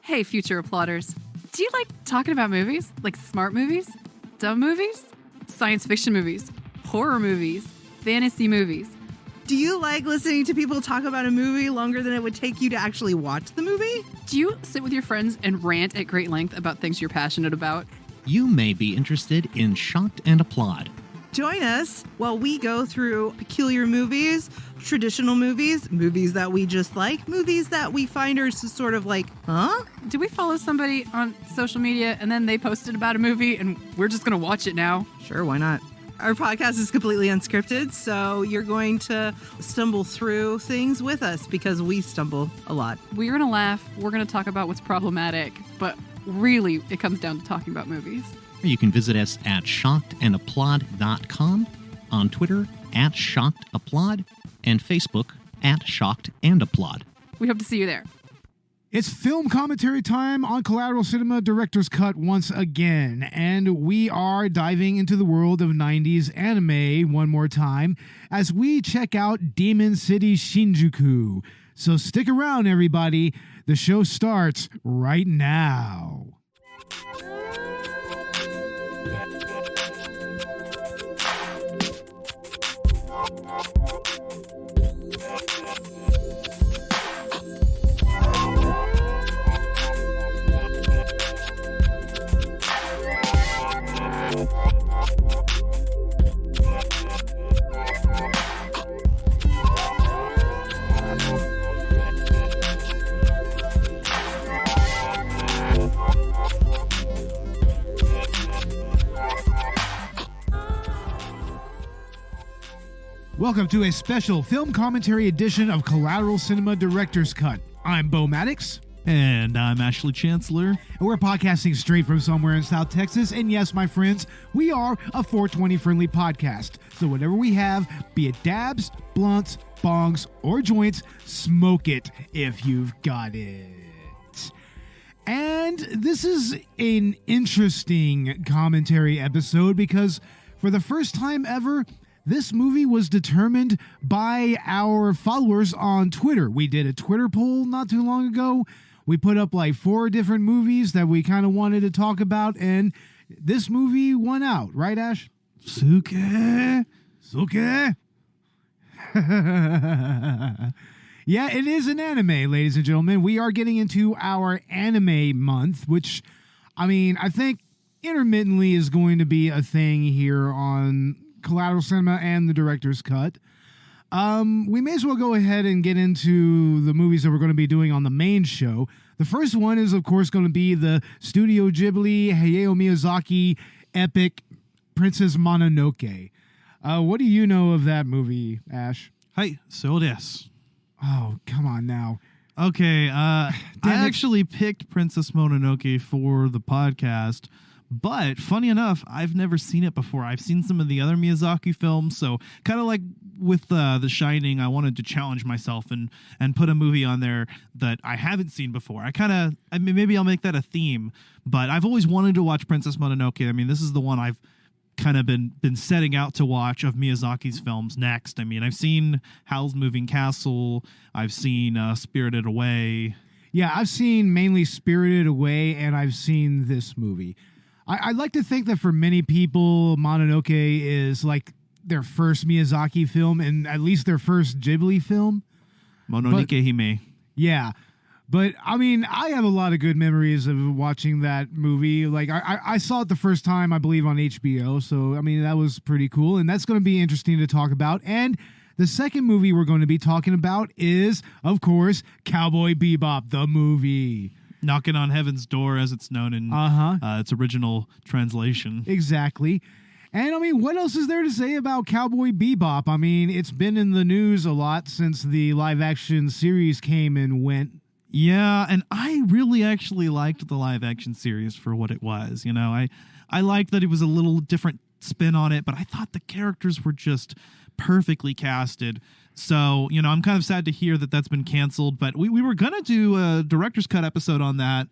Hey, future applauders. Do you like talking about movies? Like smart movies? Dumb movies? Science fiction movies? Horror movies? Fantasy movies? Do you like listening to people talk about a movie longer than it would take you to actually watch the movie? Do you sit with your friends and rant at great length about things you're passionate about? You may be interested in Shocked and Applaud. Join us while we go through peculiar movies, traditional movies, movies that we just like, movies that we find are sort of like, huh? Do we follow somebody on social media and then they posted about a movie and we're just going to watch it now? Sure, why not? Our podcast is completely unscripted, so you're going to stumble through things with us because we stumble a lot. We're going to laugh. We're going to talk about what's problematic, but really it comes down to talking about movies. You can visit us at shockedandapplaud.com, on Twitter at shockedapplaud, and Facebook at Shocked and Applaud. We hope to see you there. It's film commentary time on Collateral Cinema Director's Cut once again, and we are diving into the world of 90s anime one more time as we check out Demon City Shinjuku. So stick around, everybody. The show starts right now. Welcome to a special film commentary edition of Collateral Cinema Director's Cut. I'm Bo Maddox. And I'm Ashley Chancellor. And we're podcasting straight from somewhere in South Texas. And yes, my friends, we are a 420 friendly podcast. So whatever we have, be it dabs, blunts, bongs, or joints, smoke it if you've got it. And this is an interesting commentary episode because for the first time ever, this movie was determined by our followers on Twitter. We did a Twitter poll not too long ago. We put up like 4 different movies that we kind of wanted to talk about, and this movie won out. Right, Ash? Suke? Yeah, it is an anime, ladies and gentlemen. We are getting into our anime month, which, I mean, I think intermittently is going to be a thing here on Collateral Cinema and the Director's Cut. We may as well go ahead and get into the movies that we're going to be doing on the main show. The first one is, of course, going to be the Studio Ghibli Hayao Miyazaki epic Princess Mononoke. What do you know of that movie, Ash? Hi, so desu. Oh, come on now. Okay, I actually picked Princess Mononoke for the podcast, but funny enough, I've never seen it before. I've seen some of the other Miyazaki films, so kind of like with The Shining, I wanted to challenge myself and put a movie on there that I haven't seen before. Maybe I'll make that a theme, but I've always wanted to watch Princess Mononoke. I mean, this is the one I've kind of been setting out to watch of Miyazaki's films next. I mean, I've seen Howl's Moving Castle, I've seen Spirited Away. Yeah, I've seen mainly Spirited Away, and I've seen this movie. I'd like to think that for many people, Mononoke is like their first Miyazaki film and at least their first Ghibli film. Mononoke Hime. Yeah. But, I mean, I have a lot of good memories of watching that movie. Like, I saw it the first time, I believe, on HBO. So, I mean, that was pretty cool. And that's going to be interesting to talk about. And the second movie we're going to be talking about is, of course, Cowboy Bebop, the movie. Knocking on Heaven's Door, as it's known in its original translation. Exactly. And, I mean, what else is there to say about Cowboy Bebop? I mean, it's been in the news a lot since the live-action series came and went. Yeah, and I really actually liked the live-action series for what it was. You know, I liked that it was a little different spin on it, but I thought the characters were just perfectly casted. So, you know, I'm kind of sad to hear that that's been canceled, but we were going to do a director's cut episode on that.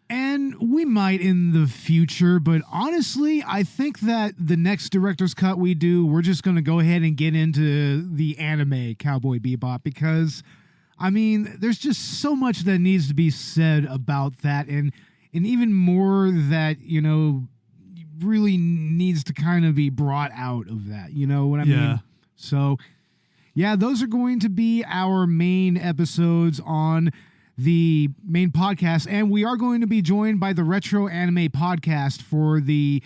And we might in the future, but honestly, I think that the next director's cut we do, we're just going to go ahead and get into the anime Cowboy Bebop because I mean, there's just so much that needs to be said about that, and even more that, you know, really needs to kind of be brought out of that. You know what I mean? So, yeah, those are going to be our main episodes on the main podcast, and we are going to be joined by the Retro Anime Podcast for the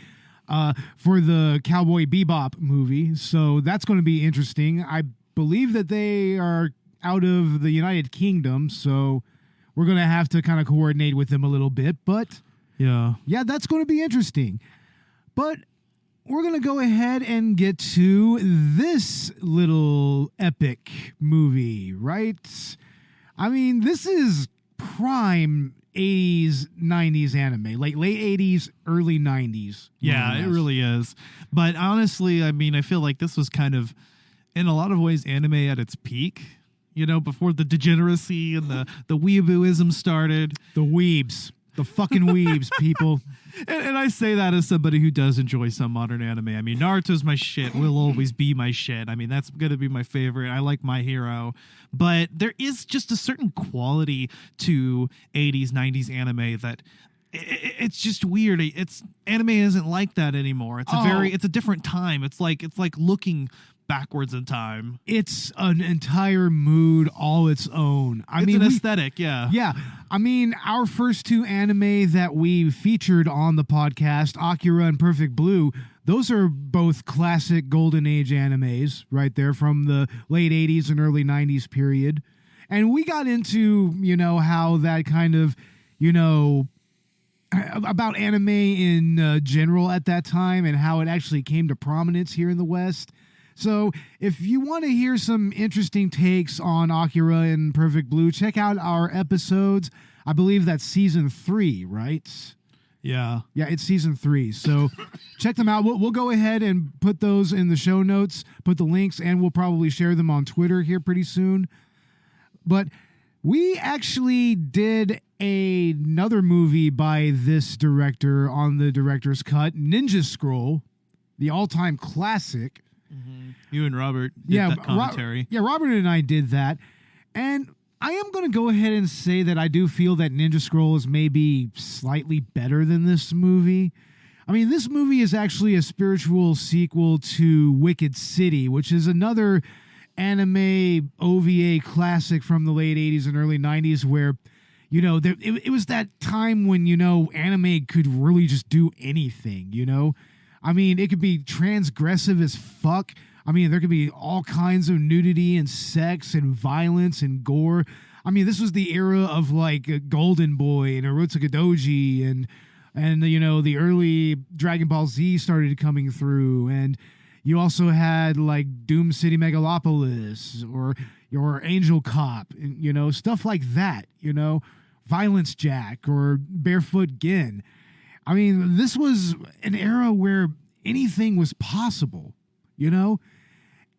Cowboy Bebop movie. So that's going to be interesting. I believe that they are out of the United Kingdom, so we're going to have to kind of coordinate with them a little bit. But yeah, that's going to be interesting. But we're going to go ahead and get to this little epic movie, right? I mean, this is prime 80s, 90s anime, like late 80s, early 90s. Yeah, it really is. But honestly, I mean, I feel like this was kind of, in a lot of ways, anime at its peak, you know, before the degeneracy and the weeabooism started. The weebs. The fucking weebs, people. And I say that as somebody who does enjoy some modern anime. I mean, Naruto's my shit, will always be my shit. I mean, that's going to be my favorite. I like My Hero. But there is just a certain quality to 80s, 90s anime that it's just weird. It's anime isn't like that anymore. It's a different time. It's like looking backwards in time. It's an entire mood all its own. It's an aesthetic, yeah. Yeah. I mean, our first two anime that we featured on the podcast, Akira and Perfect Blue, those are both classic golden age animes right there from the late 80s and early 90s period. And we got into, you know, how that kind of, you know, about anime in general at that time and how it actually came to prominence here in the West. So if you want to hear some interesting takes on Akira and Perfect Blue, check out our episodes. I believe that's season 3, right? Yeah. Yeah, it's season 3. So check them out. We'll go ahead and put those in the show notes, put the links, and we'll probably share them on Twitter here pretty soon. But we actually did another movie by this director on the director's cut, Ninja Scroll, the all-time classic. Mm-hmm. You and Robert did that commentary. Robert and I did that. And I am going to go ahead and say that I do feel that Ninja Scroll is maybe slightly better than this movie. I mean, this movie is actually a spiritual sequel to Wicked City, which is another anime OVA classic from the late 80s and early 90s where, you know, it was that time when, you know, anime could really just do anything, you know? I mean, it could be transgressive as fuck. I mean, there could be all kinds of nudity and sex and violence and gore. I mean, this was the era of like Golden Boy and Urotsuka Doji and you know, the early Dragon Ball Z started coming through, and you also had like Doom City Megalopolis or Angel Cop, you know, stuff like that, you know, Violence Jack or Barefoot Gin. I mean, this was an era where anything was possible, you know?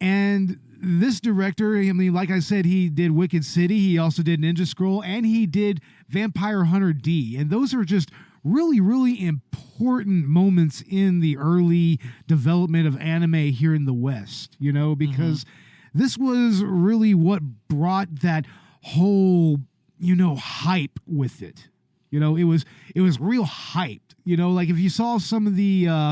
And this director, I mean, like I said, he did Wicked City, he also did Ninja Scroll, and he did Vampire Hunter D. And those are just really, really important moments in the early development of anime here in the West, you know? Because this was really what brought that whole, you know, hype with it. You know, it was real hyped. You know, like if you saw some of the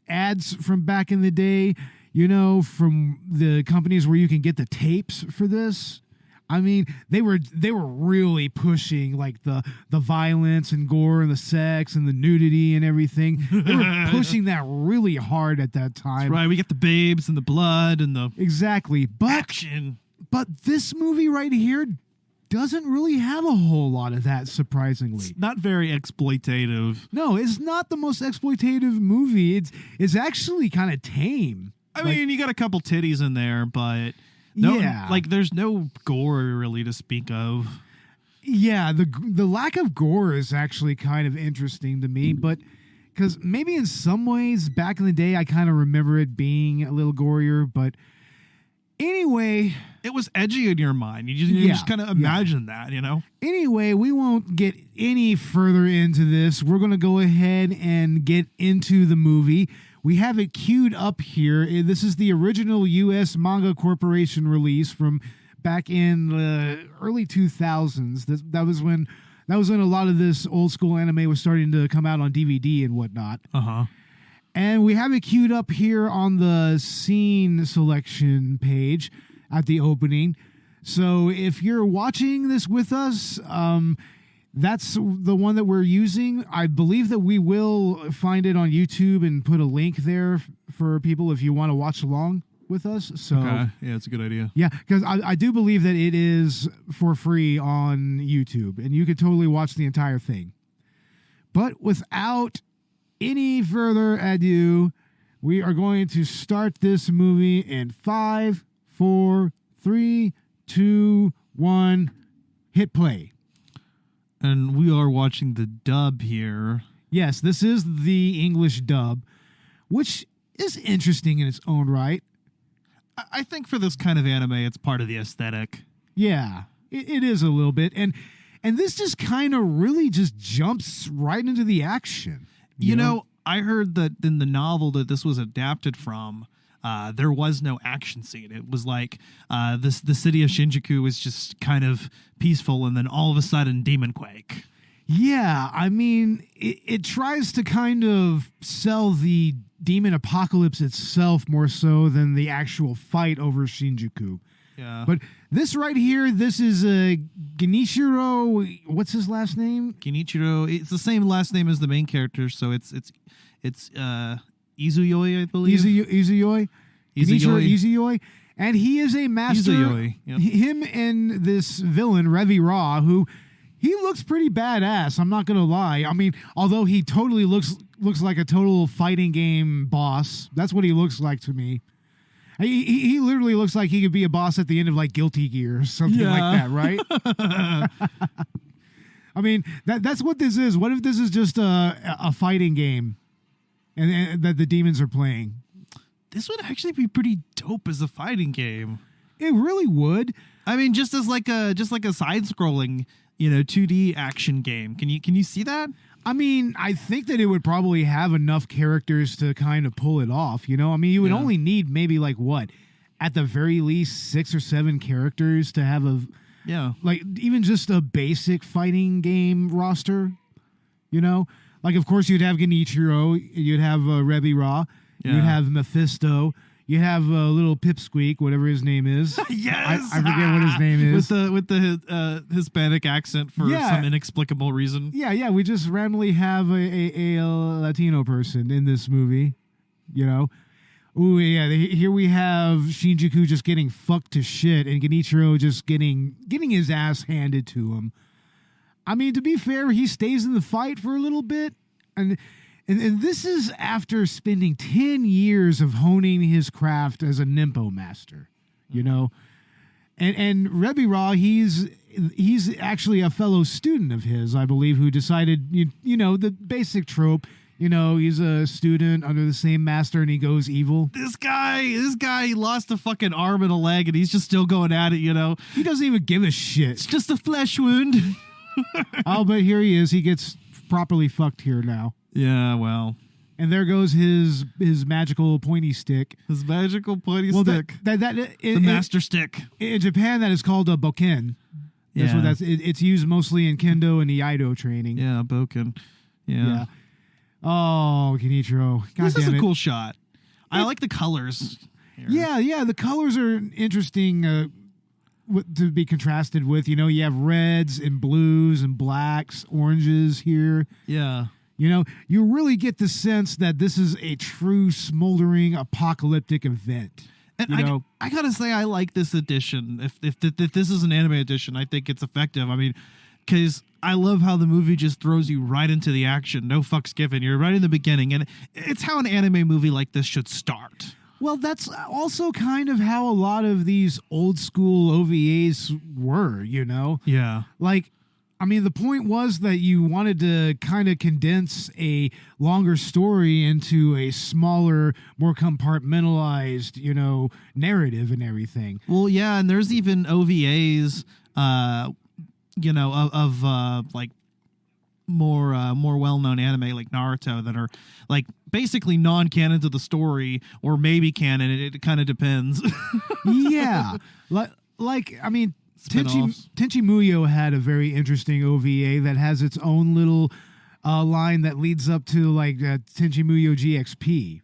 ads from back in the day, you know, from the companies where you can get the tapes for this. I mean, they were really pushing like the violence and gore and the sex and the nudity and everything. They were pushing that really hard at that time. That's right. We get the babes and the blood and the action. But this movie right here doesn't really have a whole lot of that, surprisingly. It's not very exploitative. No, it's not the most exploitative movie. It's actually kind of tame. I mean, you got a couple titties in there, but there's no gore really to speak of. Yeah, the lack of gore is actually kind of interesting to me, but because maybe in some ways back in the day I kind of remember it being a little gorier, but anyway, it was edgy in your mind. You just kind of imagine that, you know? Anyway, we won't get any further into this. We're going to go ahead and get into the movie. We have it queued up here. This is the original U.S. Manga Corporation release from back in the early 2000s. That was when a lot of this old school anime was starting to come out on DVD and whatnot. And we have it queued up here on the scene selection page at the opening. So if you're watching this with us, that's the one that we're using. I believe that we will find it on YouTube and put a link there for people if you want to watch along with us. So yeah, it's a good idea. Yeah, because I do believe that it is for free on YouTube, and you could totally watch the entire thing. But without any further ado, we are going to start this movie in 5, 4, 3, 2, 1, hit play. And we are watching the dub here. Yes, this is the English dub, which is interesting in its own right. I think for this kind of anime, it's part of the aesthetic. Yeah, it is a little bit. And this just kind of really just jumps right into the action. You know, I heard that in the novel that this was adapted from, there was no action scene. It was like the city of Shinjuku was just kind of peaceful, and then all of a sudden, demon quake. Yeah, I mean, it tries to kind of sell the demon apocalypse itself more so than the actual fight over Shinjuku. Yeah. But this right here, this is Genichiro. What's his last name? Genichiro. It's the same last name as the main character, so it's Izuyoi, I believe. Izuyoi. Genichiro Izuyoi. And he is a master. Izuyoi, yep. Him and this villain, Revi Ra, who he looks pretty badass. I'm not going to lie. I mean, although he totally looks like a total fighting game boss. That's what he looks like to me. He literally looks like he could be a boss at the end of like Guilty Gear or something like that, right? I mean, that's what this is. What if this is just a fighting game and that the demons are playing? This would actually be pretty dope as a fighting game. It really would. I mean, just like a side-scrolling, 2D action game. Can you see that? I mean, I think that it would probably have enough characters to kind of pull it off, I mean, you would only need maybe like what? At the very least 6 or 7 characters to have like even just a basic fighting game roster, Like, of course, you'd have Genichiro, you'd have Revi Ra, you'd have Mephisto, you have a little Pipsqueak, whatever his name is. Yes, I forget what his name is. With the Hispanic accent for some inexplicable reason. Yeah. We just randomly have a Latino person in this movie, Ooh, yeah. Here we have Shinjuku just getting fucked to shit, and Genichiro just getting his ass handed to him. I mean, to be fair, he stays in the fight for a little bit, and this is after spending 10 years of honing his craft as a Ninpo master, And Revi Ra, he's actually a fellow student of his, I believe, who decided, the basic trope, he's a student under the same master and he goes evil. This guy, he lost a fucking arm and a leg and he's just still going at it, He doesn't even give a shit. It's just a flesh wound. Oh, but here he is. He gets properly fucked here now. Yeah, well. And there goes his magical pointy stick. His magical pointy stick. The master stick. In Japan, that is called a boken. That's what it's used mostly in kendo and iaido training. Yeah, boken. Yeah. Oh, Genichiro. This is a cool shot. I like the colors. Here. Yeah. The colors are interesting to be contrasted with. You have reds and blues and blacks, oranges here. Yeah. You really get the sense that this is a true smoldering apocalyptic event. And I gotta say, I like this edition. If this is an anime edition, I think it's effective. I mean, because I love how the movie just throws you right into the action. No fucks given. You're right in the beginning. And it's how an anime movie like this should start. Well, that's also kind of how a lot of these old school OVAs were, Yeah. Like, I mean, the point was that you wanted to kind of condense a longer story into a smaller, more compartmentalized, narrative and everything. Well, yeah, and there's even OVAs, of like more well-known anime like Naruto that are like basically non-canon to the story or maybe canon. It kind of depends. Yeah. like, I mean, Spin-offs. Tenchi Muyo had a very interesting OVA that has its own little line that leads up to like Tenchi Muyo GXP,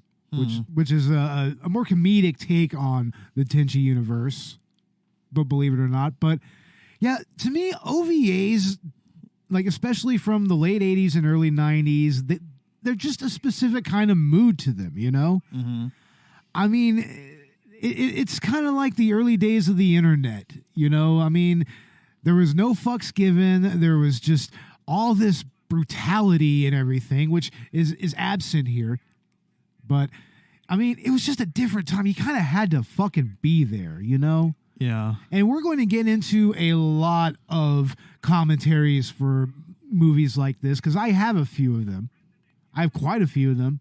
which is a more comedic take on the Tenchi universe, but believe it or not. But yeah, to me, OVAs, like especially from the late 80s and early 90s, they're just a specific kind of mood to them, you know? Mm-hmm. I mean, it's kind of like the early days of the internet, you know? I mean, there was no fucks given. There was just all this brutality and everything, which is absent here. But, I mean, it was just a different time. You kind of had to fucking be there, you know? Yeah. And we're going to get into a lot of commentaries for movies like this, because I have a few of them. I have quite a few of them.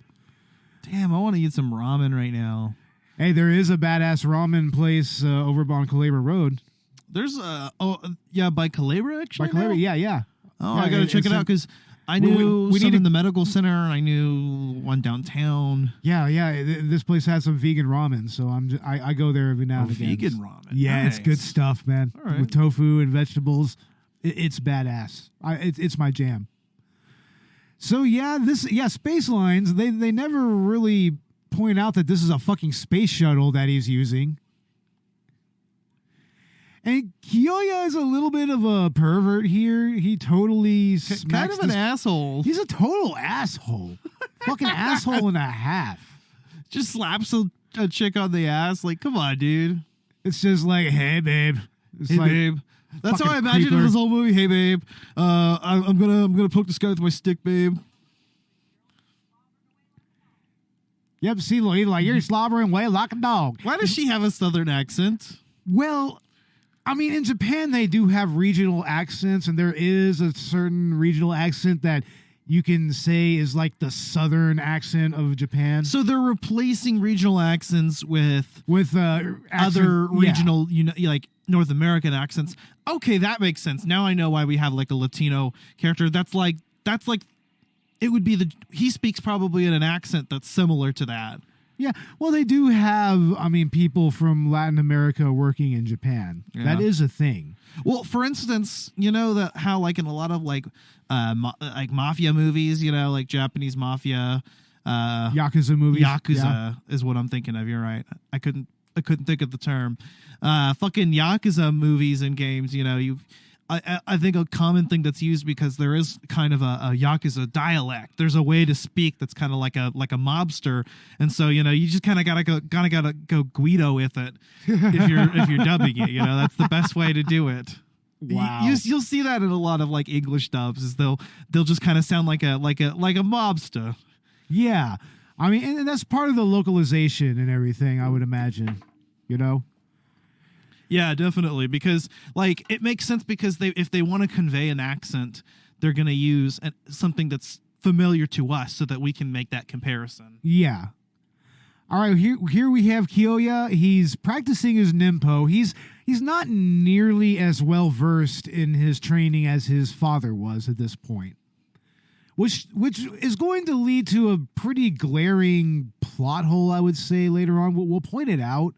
Damn, I want to eat some ramen right now. Hey, there is a badass ramen place over on Calabria Road. There's by Calabria, actually? By Calabria, yeah. Oh, Yeah, I got to check it out, because I knew we some need in the medical center. I knew one downtown. Yeah. This place has some vegan ramen, so I go there every now and again. Vegan ramen. Yeah, Nice. it's good stuff, man. All right. With tofu and vegetables, it's badass. It's my jam. So Space Lines. They never really point out that this is a fucking space shuttle that he's using. And Kiyoya is a little bit of a pervert here. He totally Kind smacks of an asshole. He's a total asshole. Fucking asshole and a half. Just slaps a chick on the ass. Like, come on, dude. It's just like, hey, babe. It's Hey, like, babe. That's how fucking I imagined creeper. this whole movie. Hey, babe. I'm gonna poke this guy with my stick, babe. Yep, see, like you're slobbering away like a dog. Why does she have a southern accent? Well, I mean, in Japan, they do have regional accents, and there is a certain regional accent that you can say is like the southern accent of Japan. So they're replacing regional accents with other regional, like North American accents. Okay, that makes sense. Now I know why we have like a Latino character. That's like it would be he speaks probably in an accent that's similar to that. Yeah, well, they do have, I mean, people from Latin America working in Japan. Yeah. That is a thing. Well, for instance, you know that how like in a lot of like mafia movies, you know, like Japanese mafia, Yakuza movies. Yakuza is what I'm thinking of. You're right. I couldn't think of the term. Fucking Yakuza movies and games. You know, I think a common thing that's used because there is kind of a Yakuza dialect. There's a way to speak that's kind of like a mobster, and so you know you just kind of gotta go Guido with it if you're dubbing it. You know, that's the best way to do it. Wow. You'll see that in a lot of like English dubs. Is they'll just kind of sound like a mobster. Yeah. I mean, and that's part of the localization and everything, I would imagine, you know? Yeah, definitely. Because like it makes sense because if they want to convey an accent, they're going to use something that's familiar to us so that we can make that comparison. Yeah. All right, here we have Kiyoya. He's practicing his ninpo. He's not nearly as well versed in his training as his father was at this point. Which is going to lead to a pretty glaring plot hole, I would say, later on. We'll point it out.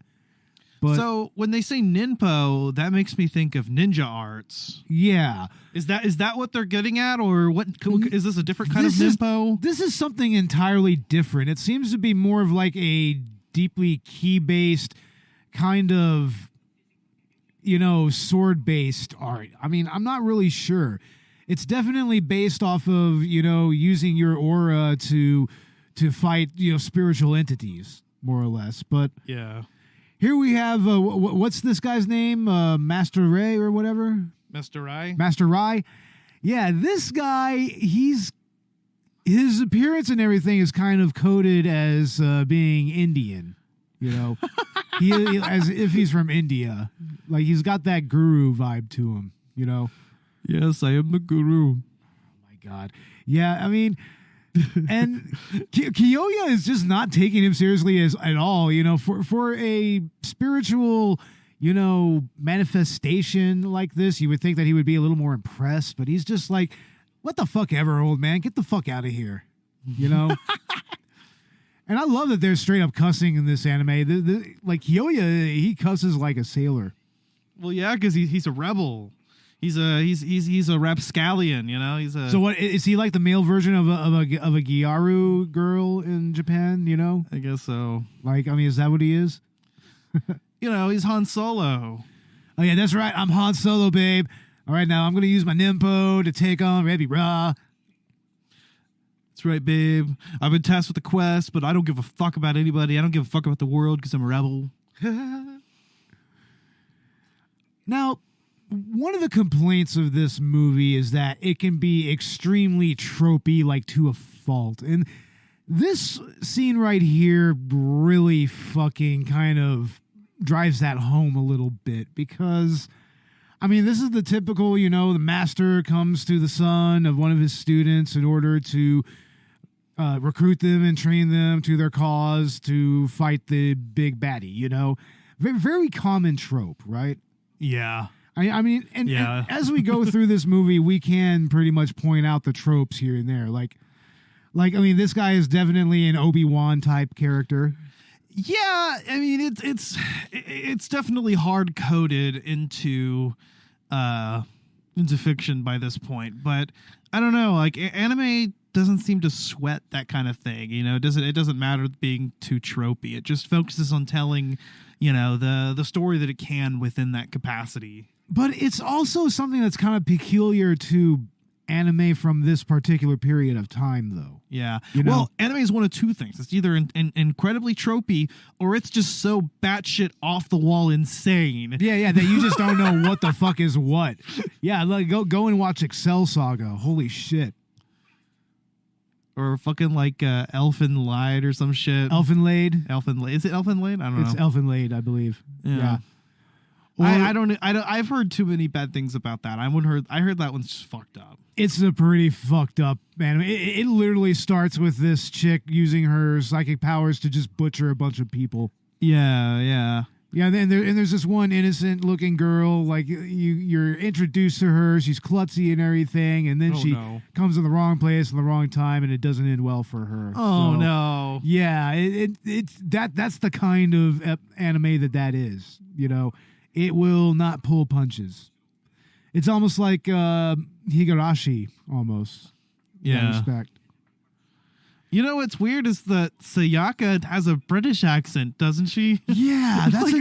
But so when they say ninpo, that makes me think of ninja arts. yeah. Is that what they're getting at, or what? Is this a different kind of ninpo? This is something entirely different. It seems to be more of like a deeply key-based kind of, you know, sword-based art. I mean, I'm not really sure. It's definitely based off of, you know, using your aura to fight, you know, spiritual entities, more or less. But Yeah. here we have, what's this guy's name? Master Ray or whatever? Mr. Rai? Master Rai. Yeah, this guy, his appearance and everything is kind of coded as being Indian, you know, as if he's from India. Like he's got that guru vibe to him, you know. Yes, I am the guru. Oh my God. Yeah, I mean, and Kiyoya is just not taking him seriously at all, you know, for a spiritual, you know, manifestation like this, you would think that he would be a little more impressed, but he's just like, what the fuck ever, old man, get the fuck out of here, you know? And I love that they're straight up cussing in this anime. Like Kiyoya, he cusses like a sailor. Well, yeah, because he's a rebel. He's a rapscallion, you know. He's a. So what is he like the male version of a Gyaru girl in Japan? You know, I guess so. Like, I mean, is that what he is? You know, he's Han Solo. Oh yeah, that's right. I'm Han Solo, babe. All right, now I'm gonna use my Nimpo to take on Rebby Ra. That's right, babe. I've been tasked with the quest, but I don't give a fuck about anybody. I don't give a fuck about the world because I'm a rebel. Now, one of the complaints of this movie is that it can be extremely tropey, like to a fault. And this scene right here really fucking kind of drives that home a little bit because, I mean, this is the typical, you know, the master comes to the son of one of his students in order to recruit them and train them to their cause to fight the big baddie, you know? Very common trope, right? Yeah. I mean, and as we go through this movie, we can pretty much point out the tropes here and there. Like, I mean, this guy is definitely an Obi-Wan type character. Yeah, I mean, it's definitely hard coded into fiction by this point. But I don't know, like anime doesn't seem to sweat that kind of thing. You know, it doesn't matter being too tropey. It just focuses on telling, you know, the story that it can within that capacity. But it's also something that's kind of peculiar to anime from this particular period of time, though. Yeah. You know? Well, anime is one of two things. It's either incredibly tropey or it's just so batshit off the wall insane. Yeah, that you just don't know what the fuck is what. Yeah, like go and watch Excel Saga. Holy shit. Or fucking like Elfen Lied or some shit. Elfen Laid. Is it Elfen Laid? I don't know. It's Elfen Laid, I believe. Yeah. I don't. I've heard too many bad things about that. I heard that one's just fucked up. It's a pretty fucked up man. It literally starts with this chick using her psychic powers to just butcher a bunch of people. Yeah. And there's this one innocent looking girl. Like you're introduced to her. She's klutzy and everything, and then she comes in the wrong place in the wrong time, and it doesn't end well for her. Oh no. Yeah, that's the kind of anime that is. You know. It will not pull punches. It's almost like Higurashi, almost. Yeah. In respect. You know what's weird is that Sayaka has a British accent, doesn't she? Yeah, that's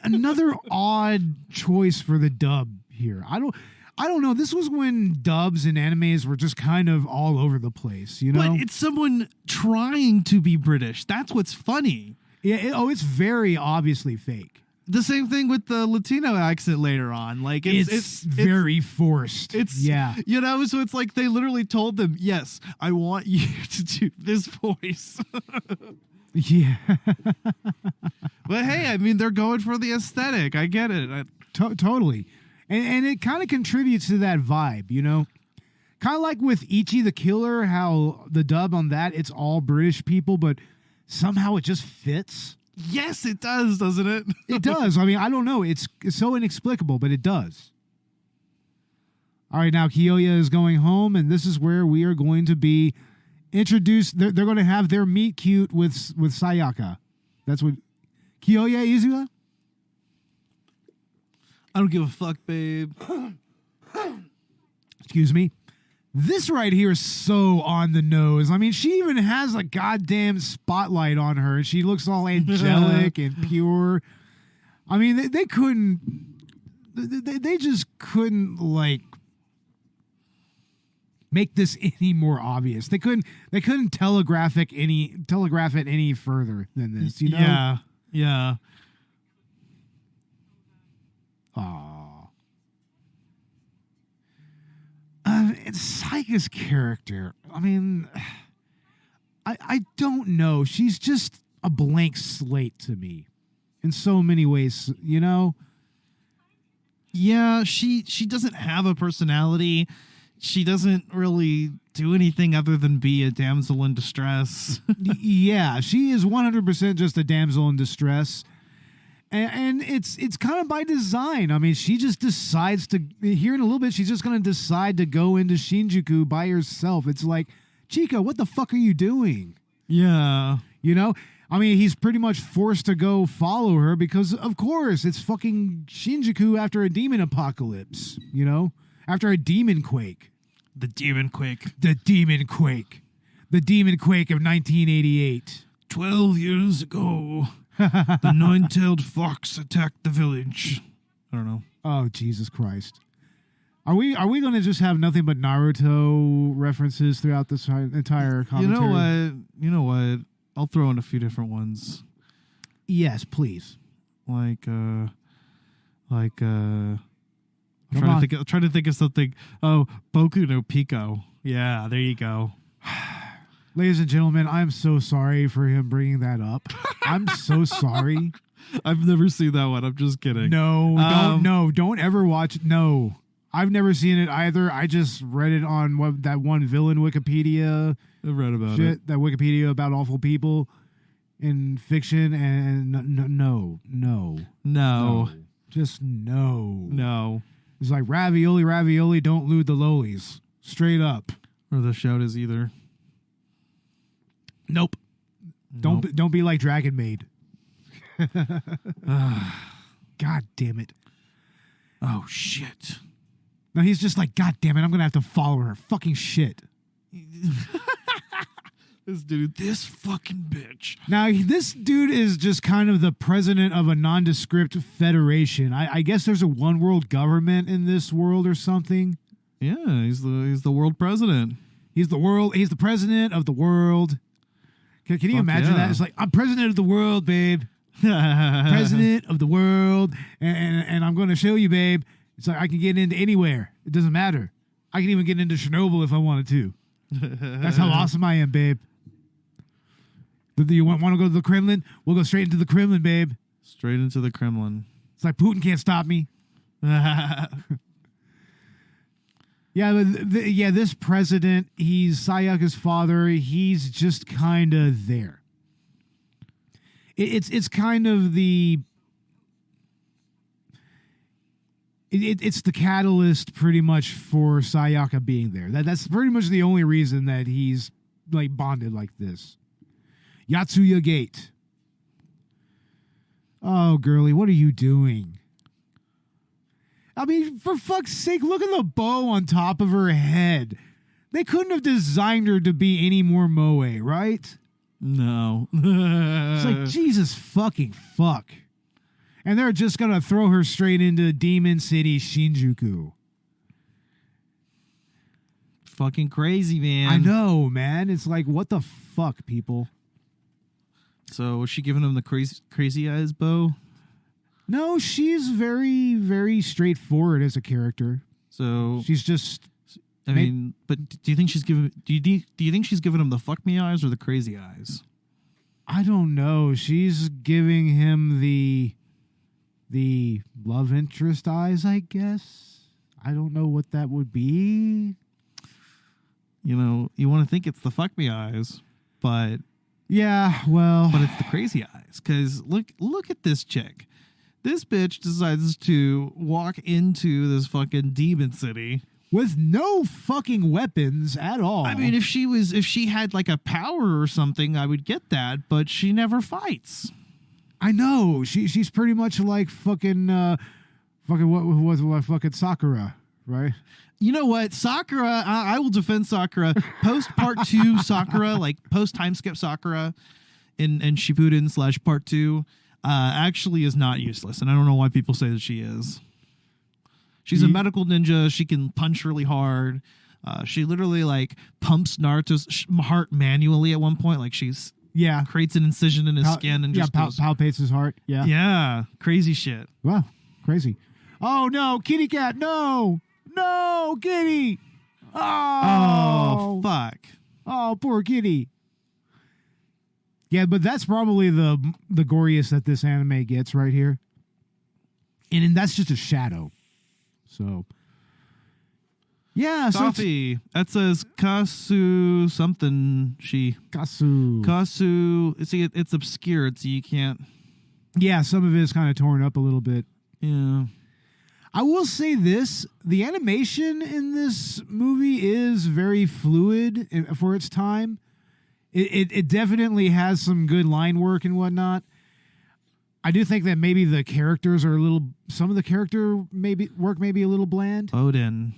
another odd choice for the dub here. I don't know. This was when dubs and animes were just kind of all over the place, you know? But it's someone trying to be British. That's what's funny. Yeah. It's very obviously fake. The same thing with the Latino accent later on. Like it's very forced. You know, so it's like they literally told them, yes, I want you to do this voice. Yeah. But hey, I mean, they're going for the aesthetic. I get it. Totally. And it kind of contributes to that vibe, you know? Kind of like with Ichi the Killer, how the dub on that, it's all British people, but somehow it just fits. Yes, it does, doesn't it? It does. I mean, I don't know. It's so inexplicable, but it does. All right, now Kiyoya is going home, and this is where we are going to be introduced. They're going to have their meet cute with Sayaka. That's what... Kiyoya Izuha? I don't give a fuck, babe. Excuse me. This right here is so on the nose. I mean, she even has a goddamn spotlight on her, and she looks all angelic and pure. I mean, they couldn't... They just couldn't, like... make this any more obvious. They couldn't telegraph it any further than this, you know? Yeah. Aww. Sayaka's character, I mean, I don't know. She's just a blank slate to me in so many ways, you know? Yeah, she doesn't have a personality. She doesn't really do anything other than be a damsel in distress. Yeah, she is 100% just a damsel in distress. And it's kind of by design. I mean, she just decides to, here in a little bit, she's just going to decide to go into Shinjuku by herself. It's like, Chica, what the fuck are you doing? Yeah. You know? I mean, he's pretty much forced to go follow her because, of course, it's fucking Shinjuku after a demon apocalypse, you know? After a demon quake. The demon quake. The demon quake. The demon quake of 1988. 12 years ago, the nine-tailed fox attacked the village. I don't know. Oh, Jesus Christ. Are we going to just have nothing but Naruto references throughout this entire commentary? You know what? I'll throw in a few different ones. Yes, please. I'm trying to think of something. Oh, Boku no Pico. Yeah, there you go. Ladies and gentlemen, I'm so sorry for him bringing that up. I'm so sorry. I've never seen that one. I'm just kidding. Don't ever watch. No, I've never seen it either. I just read it on that one villain Wikipedia. I've read about shit, it. That Wikipedia about awful people in fiction, and no. Just no. No. It's like ravioli, don't lewd the lowlies. Straight up. Or the shout is either. Nope. Don't be like Dragon Maid. God damn it. Oh, shit. No, he's just like, God damn it, I'm going to have to follow her. Fucking shit. This fucking bitch. Now, this dude is just kind of the president of a nondescript federation. I guess there's a one world government in this world or something. Yeah, he's the world president. He's the president of the world. Can you imagine that? It's like, I'm president of the world, babe. President of the world. And I'm going to show you, babe. It's like, I can get into anywhere. It doesn't matter. I can even get into Chernobyl if I wanted to. That's how awesome I am, babe. Do you want to go to the Kremlin? We'll go straight into the Kremlin, babe. Straight into the Kremlin. It's like Putin can't stop me. This president, he's Sayaka's father. He's just kind of there. It's kind of the... It's the catalyst pretty much for Sayaka being there. That's pretty much the only reason that he's like bonded like this. Yatsuya Gate. Oh, girly, what are you doing? I mean, for fuck's sake, look at the bow on top of her head. They couldn't have designed her to be any more moe, right? No. It's like, Jesus fucking fuck. And they're just going to throw her straight into Demon City, Shinjuku. Fucking crazy, man. I know, man. It's like, what the fuck, people? So was she giving him the crazy eyes bow? No, she's very, very straightforward as a character. So she's just... I mean, but do you think she's giving... Do you think she's giving him the fuck me eyes or the crazy eyes? I don't know. She's giving him the love interest eyes, I guess. I don't know what that would be. You know, you want to think it's the fuck me eyes, but yeah, well, but it's the crazy eyes. Because look at this chick. This bitch decides to walk into this fucking demon city with no fucking weapons at all. I mean, if she had like a power or something, I would get that, but she never fights. I know. She's pretty much like fucking Sakura, right? You know what? Sakura, I will defend Sakura. Post part 2 Sakura, like post time skip Sakura in Shippuden / part 2, actually is not useless. And I don't know why people say that she is. She's a medical ninja. She can punch really hard. She literally like pumps Naruto's heart manually at one point. Like she's... Yeah. Creates an incision in his skin and just palpates his heart. Yeah. Yeah. Crazy shit. Wow. Crazy. Oh, no. Kitty cat. No. No, kitty. Oh, fuck. Oh, poor kitty. Yeah, but that's probably the goriest that this anime gets right here. And that's just a shadow. So... Yeah, Coffee. That says Kasu something. Kasu. See, it's obscured, so you can't. Yeah, some of it is kind of torn up a little bit. Yeah. I will say this: the animation in this movie is very fluid for its time. it definitely has some good line work and whatnot. I do think that maybe the characters are some of the character may be a little bland. Odin.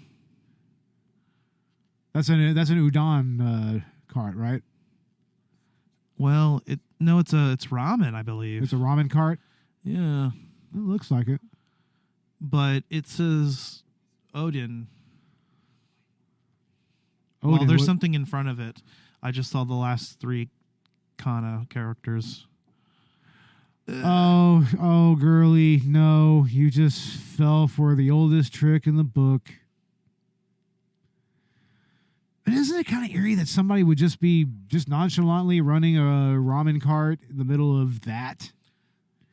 That's an udon cart, right? Well, it's ramen, I believe. It's a ramen cart. Yeah, It looks like it. but it says Odin. Odin, Well, there's what- something in front of it. I just saw the last 3 kana characters. Oh, girly, no, you just fell for the oldest trick in the book. But isn't it kind of eerie that somebody would just be nonchalantly running a ramen cart in the middle of that?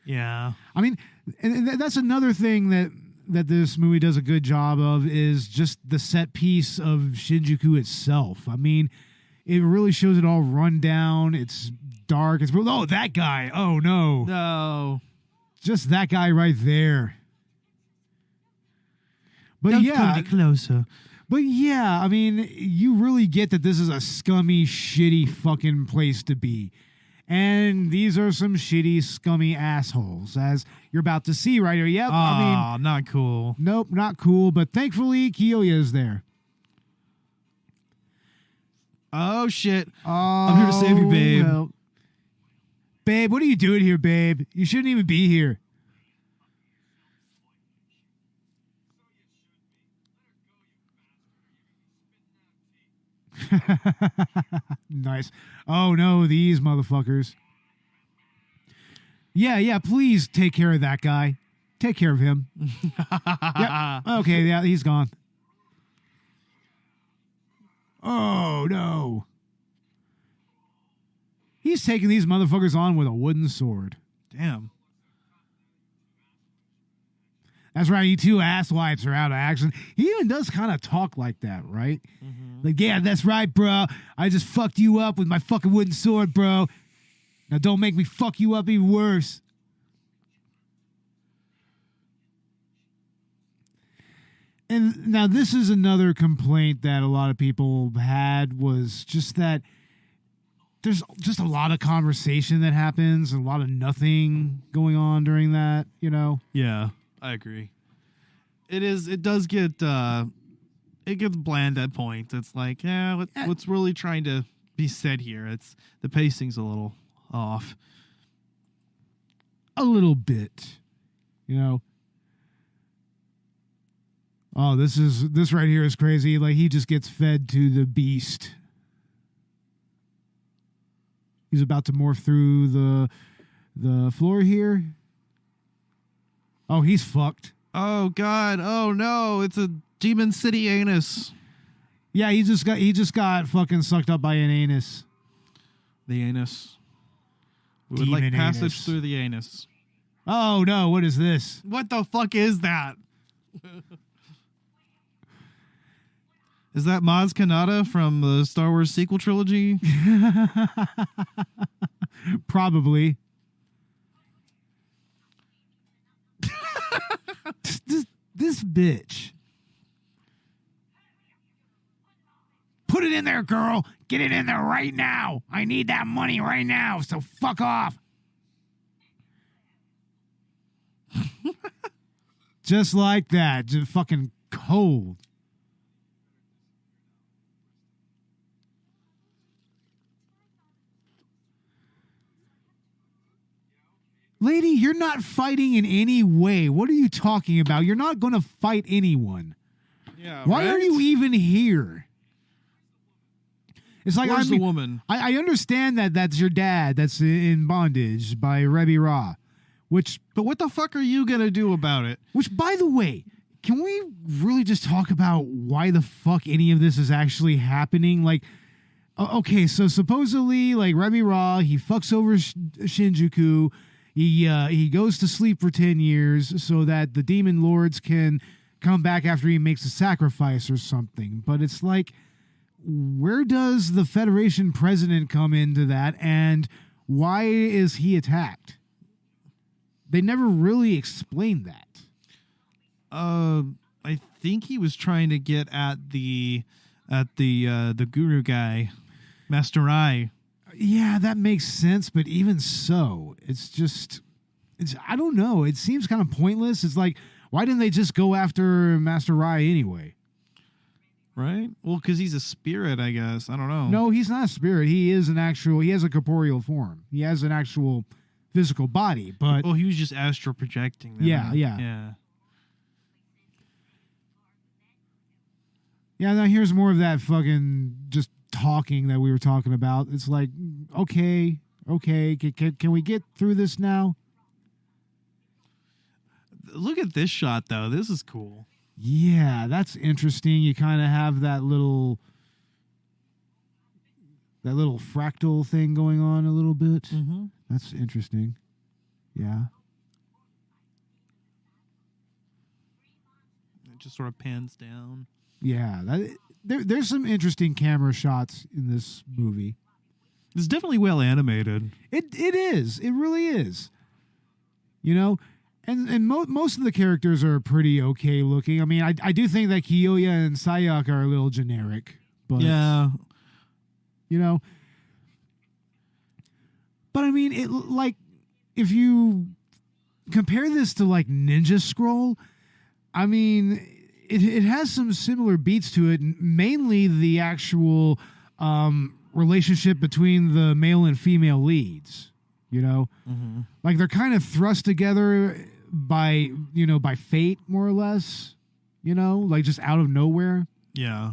Yeah. I mean, and that's another thing that this movie does a good job of is just the set piece of Shinjuku itself. I mean, it really shows it all run down. It's dark. It's that guy. Oh no. No. Just that guy right there. But Don't yeah, come any closer. but yeah, I mean, you really get that this is a scummy, shitty fucking place to be. And these are some shitty, scummy assholes, as you're about to see right here. Yep, I mean, Not cool. nope, not cool, but thankfully, Kiyoya is there. Oh, shit. Oh, I'm here to save you, babe. well. Babe, what are you doing here, babe? You shouldn't even be here. Nice. Oh no, these motherfuckers. Yeah, please take care of that guy. Take care of him. Yep. Okay, yeah, he's gone. Oh no. He's taking these motherfuckers on with a wooden sword. Damn. That's right, you 2 asswipes are out of action. He even does kind of talk like that, right? Like, yeah, that's right, bro. I just fucked you up with my fucking wooden sword, bro. Now don't make me fuck you up even worse. And now this is another complaint that a lot of people had, was just that there's just a lot of conversation that happens and a lot of nothing going on during that, you know? Yeah, I agree. It does get it gets bland at points. It's like, yeah, what's really trying to be said here? It's the pacing's a little off. A little bit, you know? Oh, this right here is crazy. Like, he just gets fed to the beast. He's about to morph through the floor here. Oh, he's fucked. Oh God! Oh no! It's a Demon City anus. Yeah, he just got fucking sucked up by an anus. The anus. We would like Demon passage anus. through the anus. Oh no, what is this? What the fuck is that? Is that Maz Kanata from the Star Wars sequel trilogy? Probably. this bitch. Put it in there, girl. Get it in there right now. I need that money right now, so fuck off. Just like that. Just fucking cold. Lady, you're not fighting in any way. What are you talking about? You're not going to fight anyone. Yeah. Why are you even here? It's like, Where's the woman? I understand that that's your dad that's in bondage by Rebbe Ra, But what the fuck are you gonna do about it? which, by the way, can we really just talk about why the fuck any of this is actually happening? Like, okay, so supposedly, like, Rebbe Ra, he fucks over Shinjuku. He goes to sleep for 10 years so that the demon lords can come back after he makes a sacrifice or something. But it's like, where does the Federation president come into that, and why is he attacked? They never really explained that. I think he was trying to get at the guru guy, Master Rai. Yeah, that makes sense, but even so, it's I don't know. It seems kind of pointless. It's like, why didn't they just go after Master Rai anyway? Right? Well, because he's a spirit, I guess. I don't know. No, he's not a spirit. He has a corporeal form. He has an actual physical body, but Well, he was just astral projecting them. Yeah. Yeah. Yeah, now here's more of that fucking just talking that we were talking about. It's like, okay, can we get through this now? Look at this shot, though. This is cool. Yeah, that's interesting. You kind of have that little fractal thing going on a little bit. Mm-hmm. That's interesting. Yeah. It just sort of pans down. Yeah, there's some interesting camera shots in this movie. It's definitely well animated. It is. It really is. You know, and most of the characters are pretty okay looking. I mean, I do think that Kiyoya and Sayak are a little generic, but Yeah. you know. But I mean, it like if you compare this to like Ninja Scroll, I mean, it has some similar beats to it. Mainly the actual relationship between the male and female leads. You know, like they're kind of thrust together by fate, more or less. You know, like just out of nowhere. Yeah.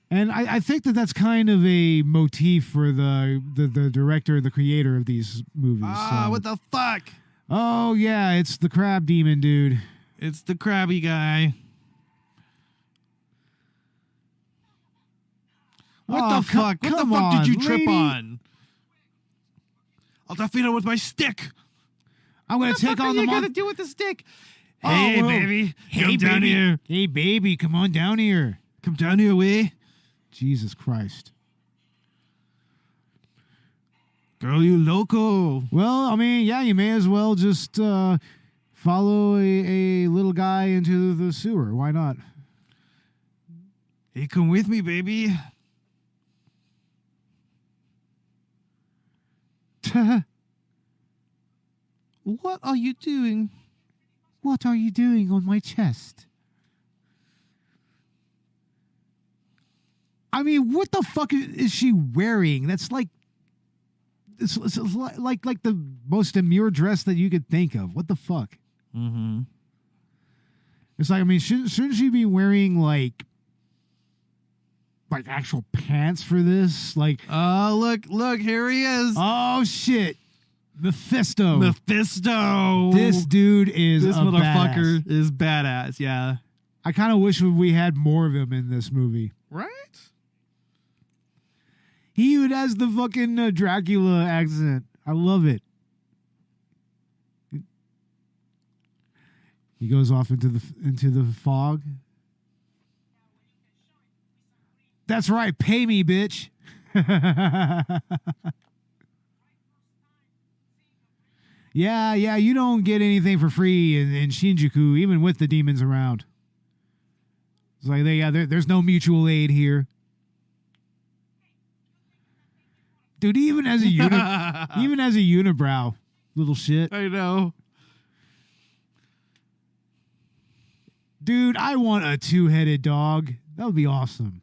And I think that that's kind of a motif for the director, the creator of these movies. What the fuck? Oh, yeah, it's the crab demon, dude. It's the crabby guy. What the fuck? What the fuck did you trip on? I'll defeat him with my stick. I'm going to take on the What monster. are you going to do with the stick? Oh, Hey, well, baby. Hey, Come down baby. here. Hey, baby, come on down here. Come down here, way. Jesus Christ. Girl, you loco. Well, I mean, yeah, you may as well just follow a little guy into the sewer. Why not? Hey, come with me, baby. What are you doing? What are you doing on my chest? I mean, what the fuck is she wearing? That's like, it's like the most demure dress that you could think of. What the fuck? Mm-hmm. It's like, I mean, shouldn't she be wearing like actual pants for this? Like, Oh, look, here he is. oh shit, Mephisto. Mephisto. This dude is This a motherfucker badass. is badass, yeah. I kind of wish we had more of him in this movie. Right? He even has the fucking Dracula accent. I love it. He goes off into the fog. That's right. Pay me, bitch. Yeah. You don't get anything for free in Shinjuku, even with the demons around. It's like there's no mutual aid here. Dude, even as a unibrow, little shit. I know. Dude, I want a two-headed dog. That would be awesome.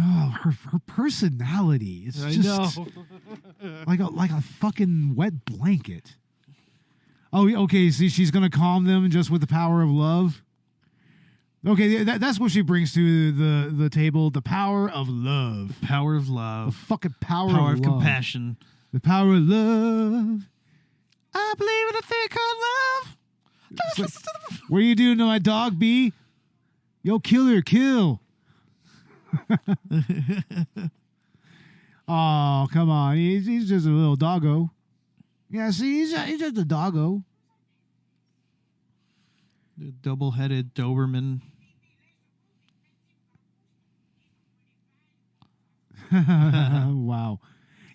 Oh, her personality. It's just like a fucking wet blanket. Oh, okay. See, she's gonna calm them just with the power of love. Okay, that's what she brings to the table. The power of love. The power of The love. fucking power Power of of love. compassion. The power of love. I believe in a thing called love. What are you doing to my dog, B? Yo, kill her, kill. Oh, come on. He's just a little doggo. Yeah, see, he's just a doggo. The double-headed Doberman. Wow.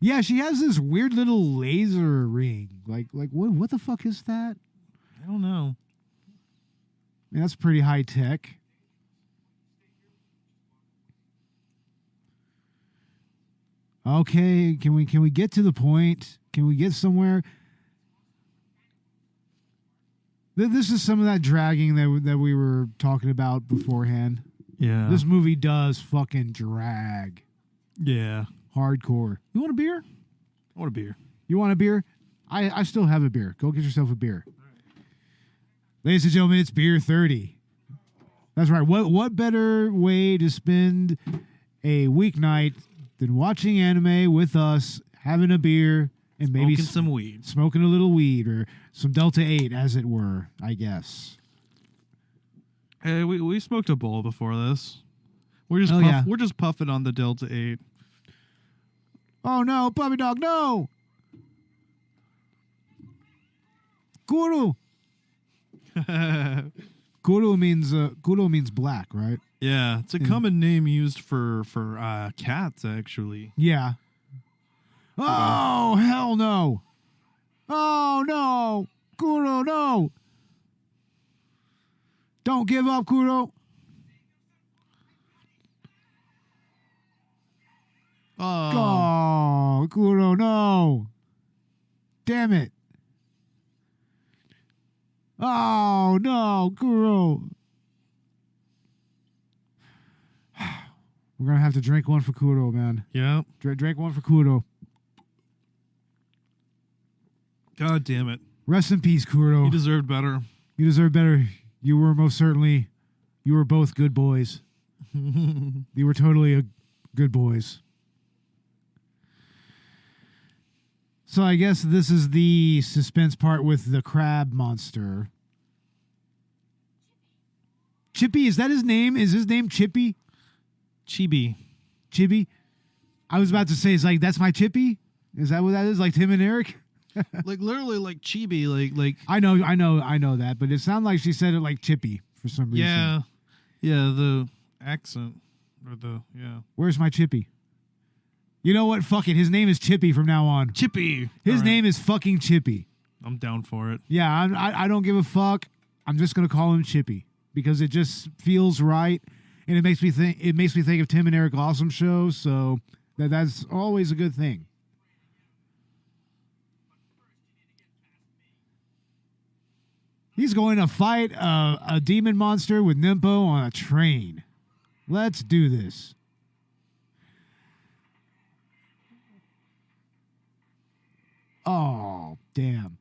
Yeah, she has this weird little laser ring. Like what the fuck is that? I don't know. Man, that's pretty high tech. Okay, can we get to the point? Can we get somewhere? This is some of that dragging that we were talking about beforehand. Yeah. This movie does fucking drag. Yeah. Hardcore. You want a beer? I want a beer. You want a beer? I still have a beer. Go get yourself a beer. Ladies and gentlemen, it's Beer 30. That's right. What better way to spend a weeknight than watching anime with us, having a beer, and maybe smoking some weed. Smoking a little weed or some Delta 8, as it were, I guess. Hey, we smoked a bowl before this. We're just puffing on the Delta 8. Oh no, puppy dog, no! Kuru. Kuru means black, right? Yeah, it's a common name used for cats, actually. Yeah. Oh, hell no. Oh, no. Kuro, no. Don't give up, Kuro. Oh, Kuro, no. Damn it. Oh, no, Kuro. We're going to have to drink one for Kuro, man. Yeah. Drink one for Kuro. God damn it. Rest in peace, Kuro. You deserved better. You deserve better. You were both good boys. You were totally good boys. So I guess this is the suspense part with the crab monster. Chippy, is that his name? Is his name Chippy? Chibi. Chibi? I was about to say, it's like, that's my Chippy? Is that what that is? Like Tim and Eric? Like literally like chibi, like I know that, but it sounded like she said it like Chippy for some reason. Yeah, the accent or Where's my Chippy? You know what? Fuck it. His name is Chippy from now on. Chippy. His name is fucking Chippy. I'm down for it. Yeah, I don't give a fuck. I'm just gonna call him Chippy because it just feels right, and it makes me think. It makes me think of Tim and Eric Awesome Show. So that's always a good thing. He's going to fight a demon monster with Nimpo on a train. Let's do this. Oh, damn.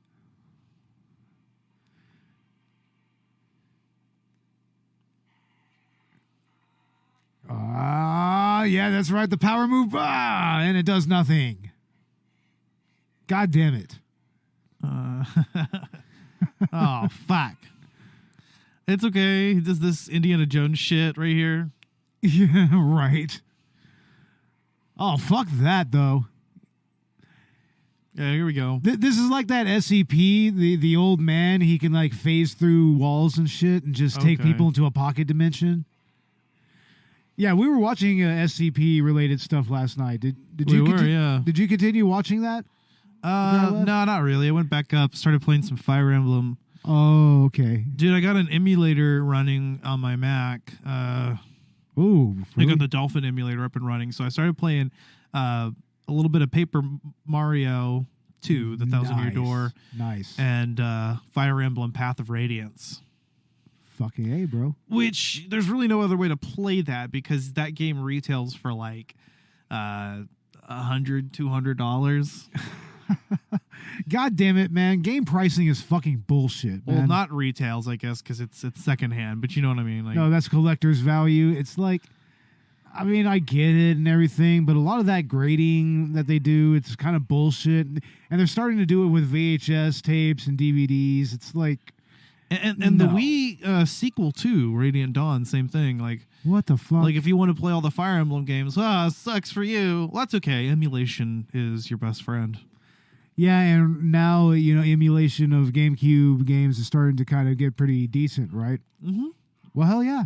Yeah, that's right. The power move. And it does nothing. God damn it. Oh, fuck. It's okay. He does this Indiana Jones shit right here. Yeah, right. Oh, fuck that, though. Yeah, here we go. This is like that SCP, the old man. He can, like, phase through walls and shit and just take people into a pocket dimension. Yeah, we were watching SCP-related stuff last night. Did you continue watching that? No, not really. I went back up, started playing some Fire Emblem. Oh, okay. Dude, I got an emulator running on my Mac. Ooh. I got the Dolphin emulator up and running. So I started playing a little bit of Paper Mario 2, The Thousand Year Door. Nice. And Fire Emblem Path of Radiance. Fucking A, bro. Which, there's really no other way to play that because that game retails for like $100, $200. God damn it, man. Game pricing is fucking bullshit, man. Well, not retails, I guess, because it's secondhand, but you know what I mean? Like, no, that's collector's value. It's like, I mean, I get it and everything, but a lot of that grading that they do, it's kind of bullshit. And they're starting to do it with VHS tapes and DVDs. It's like... And the Wii sequel too, Radiant Dawn, same thing. Like, what the fuck? Like, if you want to play all the Fire Emblem games, sucks for you. Well, that's okay. Emulation is your best friend. Yeah, and now, emulation of GameCube games is starting to kind of get pretty decent, right? Mm-hmm. Well, hell yeah.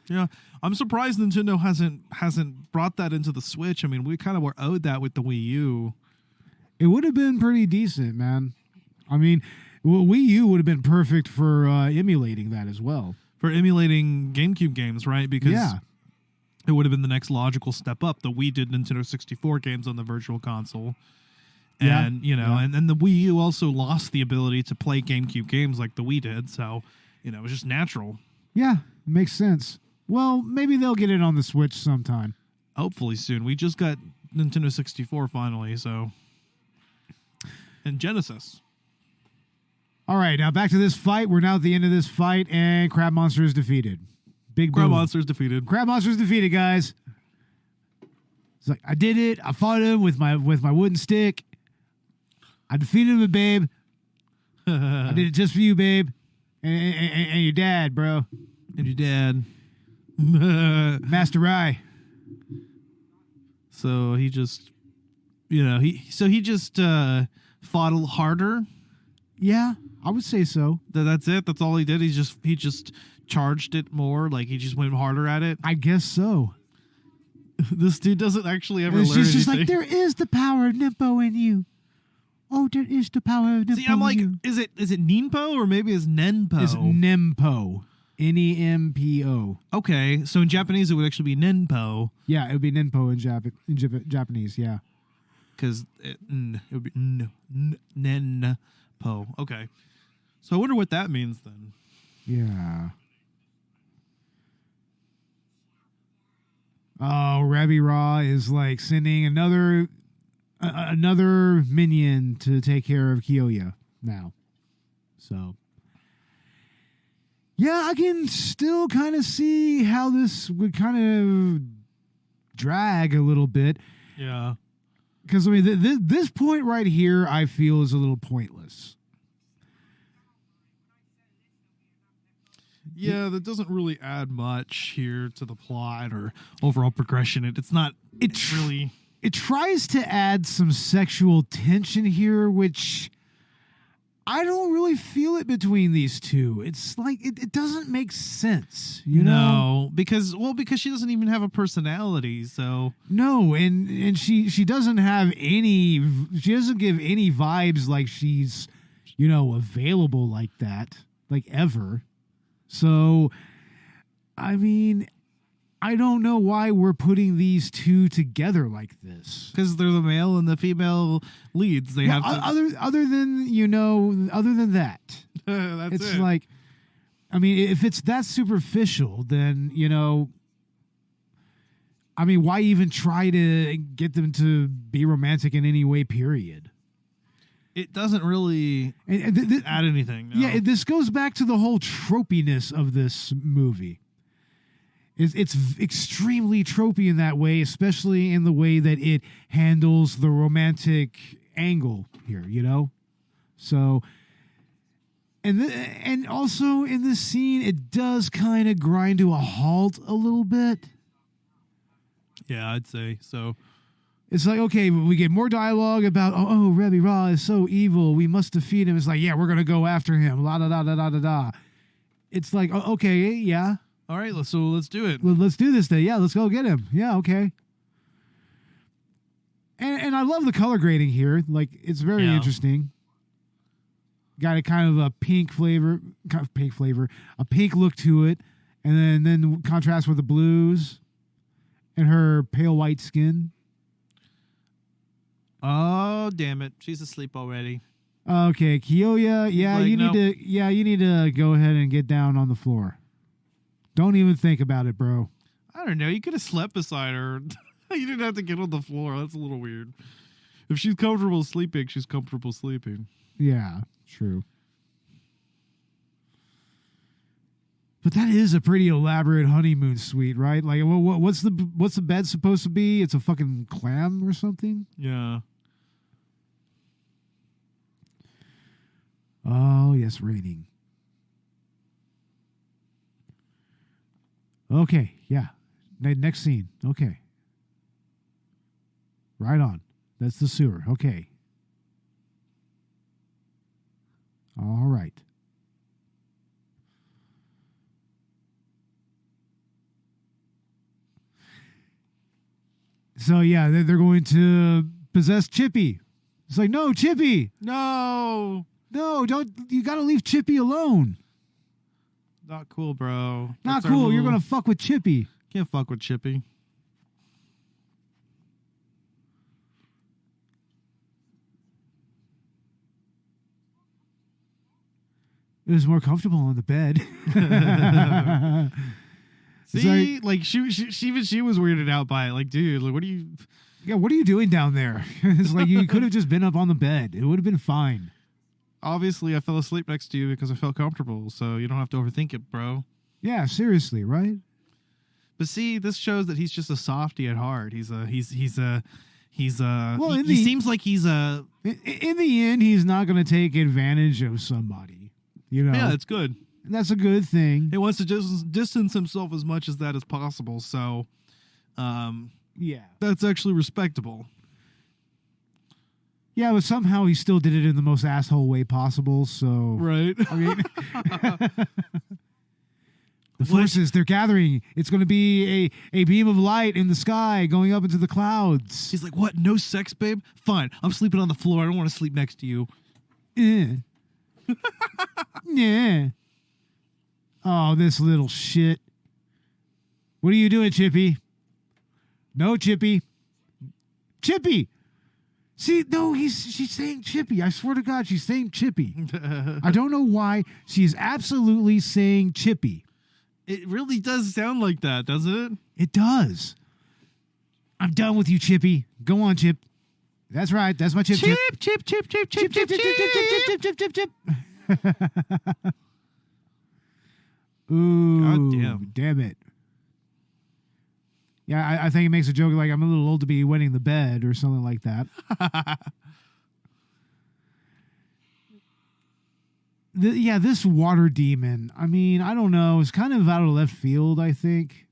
Yeah, I'm surprised Nintendo hasn't brought that into the Switch. I mean, we kind of were owed that with the Wii U. It would have been pretty decent, man. I mean, Wii U would have been perfect for emulating that as well. For emulating GameCube games, right? Because Yeah. it would have been the next logical step up. The Wii did Nintendo 64 games on the Virtual Console. And, and then the Wii U also lost the ability to play GameCube games like the Wii did. So, it was just natural. Yeah, makes sense. Well, maybe they'll get it on the Switch sometime. Hopefully soon. We just got Nintendo 64 finally, so. And Genesis. All right, now back to this fight. We're now at the end of this fight, and Crab Monster is defeated. Big Crab boom. Monster's defeated. Crab Monster's defeated, guys. It's like, I did it. I fought him with my wooden stick. I defeated him, babe. I did it just for you, babe. And your dad, bro. And your dad. Master Rai. So he just, he just fought a little harder. Yeah, I would say so. That's it. That's all he did. He just charged it more. Like he just went harder at it. I guess so. This dude doesn't actually ever It's learn just anything. like, there is the power of Nimpo in you. Oh, there is the power of Nimpo See, I'm like, in you. is it Ninpo or maybe it's Nenpo? It's Nempo. Nempo. Okay, so in Japanese it would actually be Nenpo. Yeah, it would be Nenpo in Japanese, yeah. Because it would be Nenpo. Okay. So I wonder what that means then. Yeah. Oh, Rabbi Ra is like sending another minion to take care of Kyoya now. So, yeah, I can still kind of see how this would kind of drag a little bit. Yeah. Because, I mean, this point right here, I feel is a little pointless. Yeah, that doesn't really add much here to the plot or overall progression. It's not. It's really. It tries to add some sexual tension here, which I don't really feel it between these two. It's like it doesn't make sense, you know? No, because she doesn't even have a personality, so No, and she doesn't have any. She doesn't give any vibes like she's, available like that, like ever. So, I mean, I don't know why we're putting these two together like this. because they're the male and the female leads. They Yeah, have to. other than that, That's it's it. like, I mean, if it's that superficial, then I mean, why even try to get them to be romantic in any way? Period. It doesn't really And add anything. No. yeah, this goes back to the whole tropiness of this movie. It's extremely tropey in that way, especially in the way that it handles the romantic angle here, So, and also in this scene, it does kind of grind to a halt a little bit. Yeah, I'd say so. It's like, okay, we get more dialogue about, oh, Rebbe Ra is so evil, we must defeat him. It's like, yeah, we're going to go after him, la da da da da da da. It's like, okay, yeah. All right, let's do it. Well, let's do this then. Yeah, let's go get him. Yeah, okay. And I love the color grading here. Like, it's very interesting. Got a kind of a pink look to it. And then contrast with the blues and her pale white skin. Oh, damn it. She's asleep already. Okay, Kyoya, yeah, Like, you nope. need to go ahead and get down on the floor. Don't even think about it, bro. I don't know. You could have slept beside her. You didn't have to get on the floor. That's a little weird. If she's comfortable sleeping, she's comfortable sleeping. Yeah, true. But that is a pretty elaborate honeymoon suite, right? Like, what's the bed supposed to be? It's a fucking clam or something? Yeah. Oh, yes, raining. Okay, yeah. Next scene. Okay. Right on. That's the sewer. Okay. All right. So, yeah, they're going to possess Chippy. It's like, no, Chippy. No. No, don't. You got to leave Chippy alone. Not cool, bro. Not That's our cool. You're little- going to fuck with Chippy. Can't fuck with Chippy. It was more comfortable on the bed. See, like she was weirded out by it. Like, dude, like, what are you? Yeah, what are you doing down there? It's like you could have just been up on the bed. It would have been fine. Obviously, I fell asleep next to you because I felt comfortable, so you don't have to overthink it, bro. Yeah, seriously, right? But see, this shows that he's just a softie at heart. He seems like he's a. In the end, he's not going to take advantage of somebody. You know? Yeah, it's good. And that's a good thing. He wants to just distance himself as much as that as possible. So, Yeah. that's actually respectable. Yeah, but somehow he still did it in the most asshole way possible. So, Right. I mean, the forces, they're gathering. It's going to be a beam of light in the sky going up into the clouds. He's like, what? No sex, babe? Fine. I'm sleeping on the floor. I don't want to sleep next to you. Yeah. Oh, this little shit. What are you doing, Chippy? No, Chippy. Chippy! See, no, she's saying Chippy. I swear to God, she's saying Chippy. I don't know why. She's absolutely saying Chippy. It really does sound like that, doesn't it? It does. I'm done with you, Chippy. Go on, Chip. That's right. That's my Chip. Chip, chip, chip, chip, chip, chip, chip. Ooh, God damn it. Yeah, I think it makes a joke like I'm a little old to be wetting the bed or something like that. This water demon, I mean, I don't know. It's kind of out of left field, I think.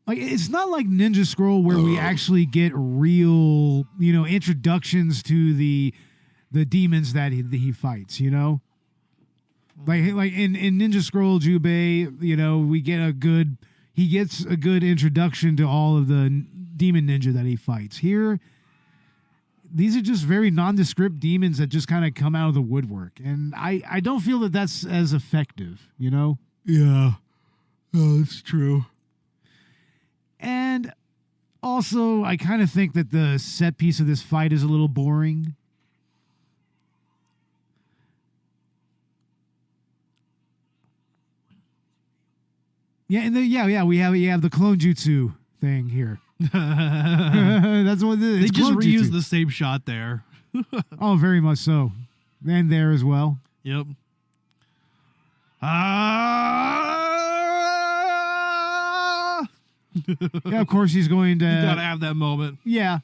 Like, it's not like Ninja Scroll where we actually get real, introductions to the demons that he fights, Like in Ninja Scroll Jubei, he gets a good introduction to all of the demon ninja that he fights. Here, these are just very nondescript demons that just kind of come out of the woodwork. And I don't feel that that's as effective, Yeah. Oh, that's true. And also, I kind of think that the set piece of this fight is a little boring. Yeah, and we have the clone jutsu thing here. That's what it is. They just clone reused jutsu. the same shot there. Oh, very much so. And there as well. Yep. Yeah, of course he's going to. You gotta have that moment. Yeah.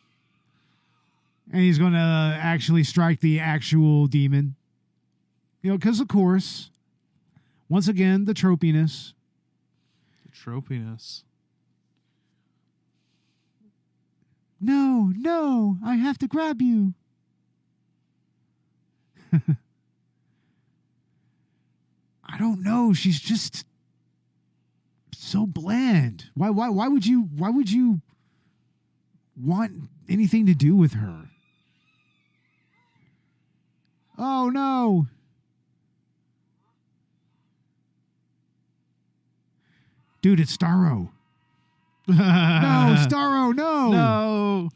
And he's going to actually strike the actual demon. Because of course, once again, the tropiness. Tropiness. No, I have to grab you. I don't know. She's just so bland. Why would you want anything to do with her? Oh no. Dude, it's Starro. No, Starro, no. No.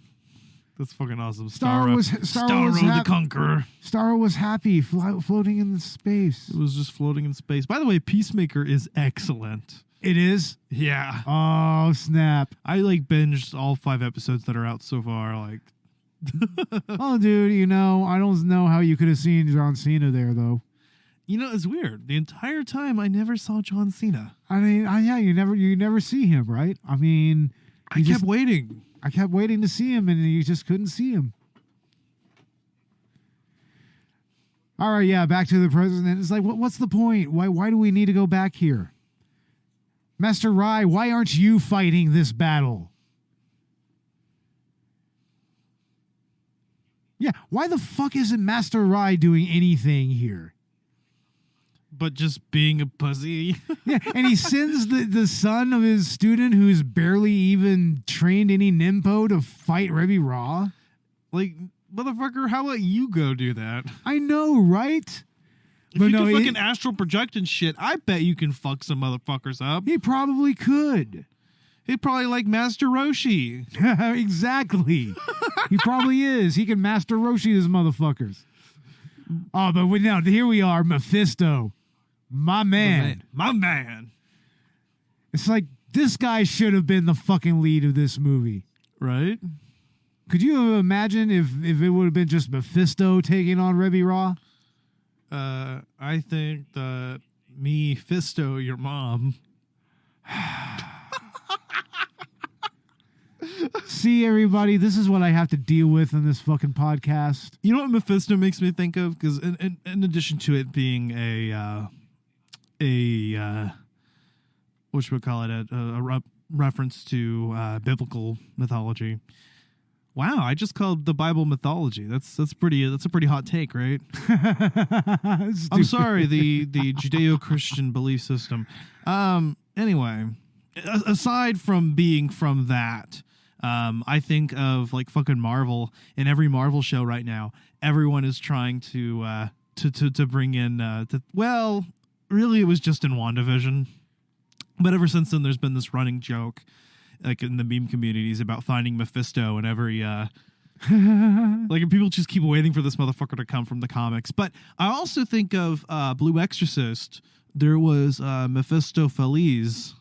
That's fucking awesome. Starro was the Conqueror. Starro was happy floating in the space. It was just floating in space. By the way, Peacemaker is excellent. It is? Yeah. Oh, snap. I binged all 5 episodes that are out so far. Oh, dude, I don't know how you could have seen John Cena there, though. It's weird. The entire time, I never saw John Cena. I mean, you never see him, right? I mean, I kept waiting. I kept waiting to see him, and you just couldn't see him. All right, yeah, back to the president. It's like, what's the point? Why do we need to go back here? Master Rai, why aren't you fighting this battle? Yeah, why the fuck isn't Master Rai doing anything here? But just being a pussy. Yeah, and he sends the son of his student who's barely even trained any ninpo to fight Rebi Ra. Like, motherfucker, how about you go do that? I know, right? If you can fucking astral project and shit, I bet you can fuck some motherfuckers up. He probably could. He'd probably like Master Roshi. Exactly. He probably is. He can Master Roshi his motherfuckers. Oh, but now here we are, Mephisto. My man. My man. It's like this guy should have been the fucking lead of this movie. Right? Could you imagine if it would have been just Mephisto taking on Rebby Raw? I think that Mephisto, your mom. See, everybody, this is what I have to deal with in this fucking podcast. You know what Mephisto makes me think of? Because in addition to it being a what should we call it? A reference to biblical mythology. Wow, I just called the Bible mythology. That's a pretty hot take, right? I'm sorry, the Judeo-Christian belief system. Anyway, aside from being from that, I think of like fucking Marvel. In every Marvel show right now, everyone is trying to bring in well, really it was just in WandaVision. But ever since then, there's been this running joke, like in the meme communities, about finding Mephisto and every like people just keep waiting for this motherfucker to come from the comics. But I also think of Blue Exorcist. There was Mephistopheles.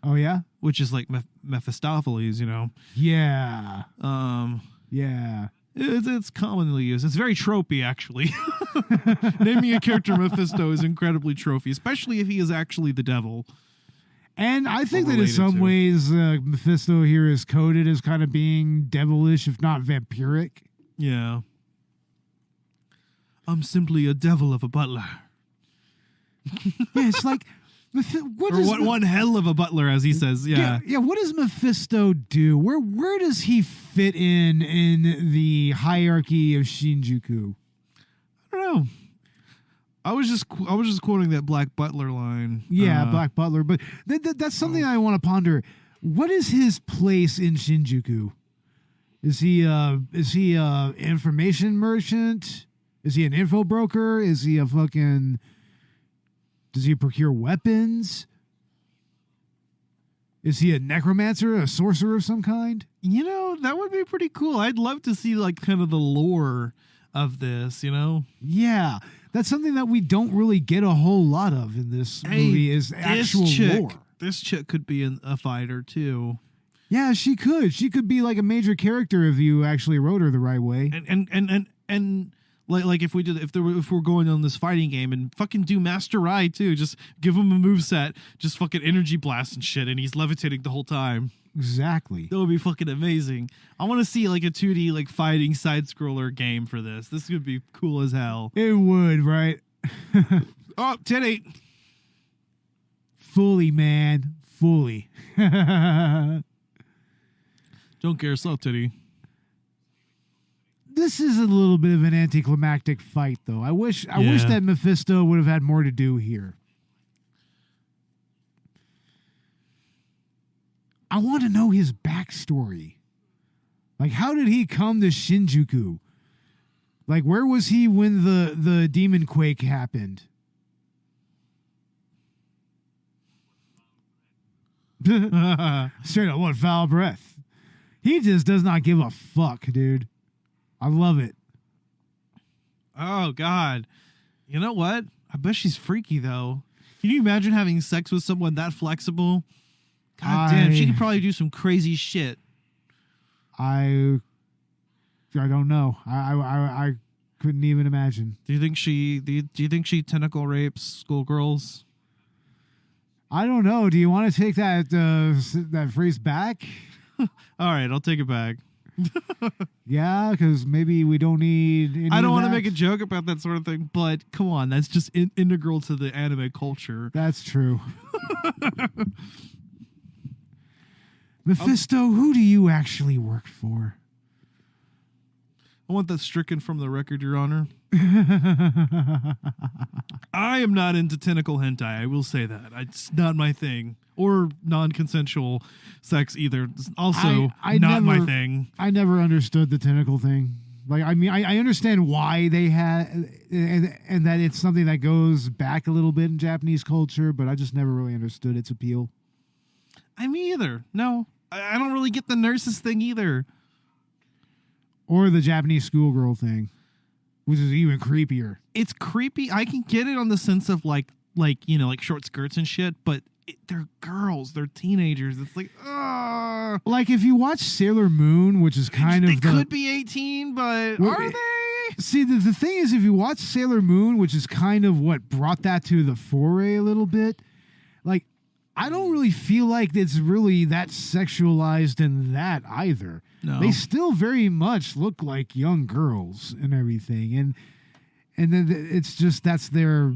Oh yeah, which is like Mephistopheles, you know. Yeah. Yeah. It's commonly used. It's very tropey, actually. Naming a character Mephisto is incredibly tropey, especially if he is actually the devil. And I think that in some ways, Mephisto here is coded as kind of being devilish, if not vampiric. Yeah. I'm simply a devil of a butler. Yeah, it's like... one hell of a butler, as he says. Yeah. Yeah. What does Mephisto do? Where does he fit in the hierarchy of Shinjuku? I don't know. I was just quoting that Black Butler line. Yeah, Black Butler. But that's something I want to ponder. What is his place in Shinjuku? Is he a information merchant? Is he an info broker? Is he a fucking... Does he procure weapons? Is he a necromancer, a sorcerer of some kind? You know, that would be pretty cool. I'd love to see like kind of the lore of this, you know? Yeah. That's something that we don't really get a whole lot of in this movie is actual lore. This chick could be a fighter too. Yeah, she could. She could be like a major character if you actually wrote her the right way. And like if we're going on this fighting game and fucking do Master Rai too, just give him a moveset, just fucking energy blast and shit, and he's levitating the whole time. Exactly. That would be fucking amazing. I want to see like a 2D like fighting side scroller game for this. This would be cool as hell. It would, right? Oh, titty. Fully, man. Fully. Don't care, so titty. This is a little bit of an anticlimactic fight, though. I wish that Mephisto would have had more to do here. I want to know his backstory. Like, how did he come to Shinjuku? Like, where was he when the demon quake happened? Straight up, what foul breath? He just does not give a fuck, dude. I love it. Oh, God. You know what? I bet she's freaky, though. Can you imagine having sex with someone that flexible? God damn, she could probably do some crazy shit. I don't know. I couldn't even imagine. Do you think she tentacle rapes schoolgirls? I don't know. Do you want to take that phrase back? All right, I'll take it back. Yeah, because maybe we don't need. I don't want to make a joke about that sort of thing, but come on, that's just integral to the anime culture. That's true. Mephisto, who do you actually work for? I want that stricken from the record, Your Honor. I am not into tentacle hentai. I will say that. It's not my thing. Or non-consensual sex either. It's also not my thing. I never understood the tentacle thing. Like, I mean, I understand why they had, and that it's something that goes back a little bit in Japanese culture, but I just never really understood its appeal. Me either. No, I don't really get the nurses thing either. Or the Japanese schoolgirl thing, which is even creepier. It's creepy. I can get it on the sense of like short skirts and shit, but they're girls. They're teenagers. It's like, like if you watch Sailor Moon, which is kind of... They could be 18, but are they? See, the thing is, if you watch Sailor Moon, which is kind of what brought that to the foray a little bit, like, I don't really feel like it's really that sexualized in that either. No. They still very much look like young girls and everything, and then it's just that's their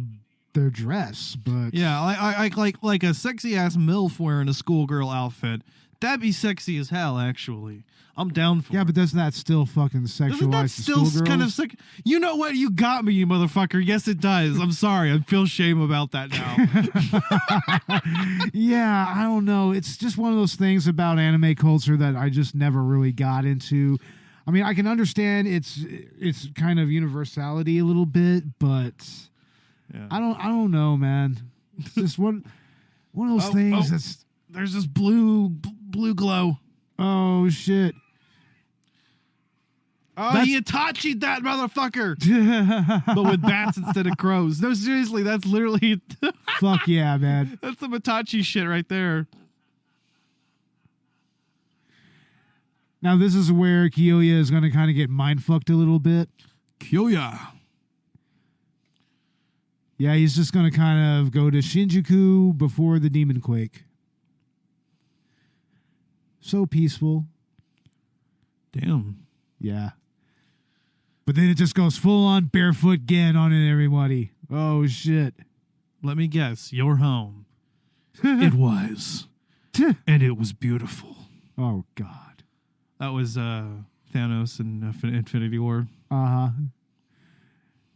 dress. But yeah, I like a sexy ass MILF wearing a schoolgirl outfit. That'd be sexy as hell. Actually, I'm down for. Yeah, it. but doesn't that still fucking sexualize Doesn't that still the schoolgirls? kind of sick? You know what? You got me, you motherfucker. Yes, it does. I'm sorry. I feel shame about that now. Yeah, I don't know. It's just one of those things about anime culture that I just never really got into. I mean, I can understand its kind of universality a little bit, but Yeah. I don't know, man. It's just one of those things that's... There's this blue glow. Oh, shit. Oh, you Itachi'd that motherfucker. But with bats instead of crows. No, seriously, that's literally... Fuck yeah, man. That's some Itachi shit right there. Now, this is where Kyoya is going to kind of get mind-fucked a little bit. Kyoya. Yeah, he's just going to kind of go to Shinjuku before the demon quake. So peaceful. Damn. Yeah. But then it just goes full on barefoot Gen on it, everybody. Oh, shit. Let me guess. You're home. It was. And it was beautiful. Oh, God. That was Thanos in Infinity War. Uh-huh.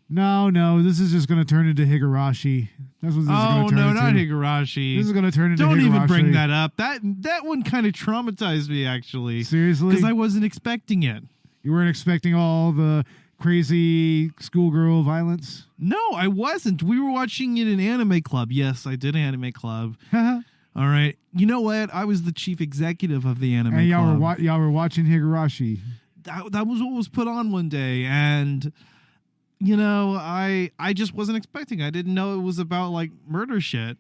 No, this is just going to turn into Higurashi. That's what this is going to turn into. Oh, no, not Higurashi. This is going to turn into Don't Higurashi. even bring that up. That one kind of traumatized me, actually. Seriously? Because I wasn't expecting it. You weren't expecting all the crazy schoolgirl violence? No, I wasn't. We were watching it in Anime Club. Yes, I did Anime Club. All right. You know what? I was the chief executive of the Anime and Club. Y'all were watching Higurashi. That was what was put on one day, and... You know, I just wasn't expecting. I didn't know it was about like murder shit.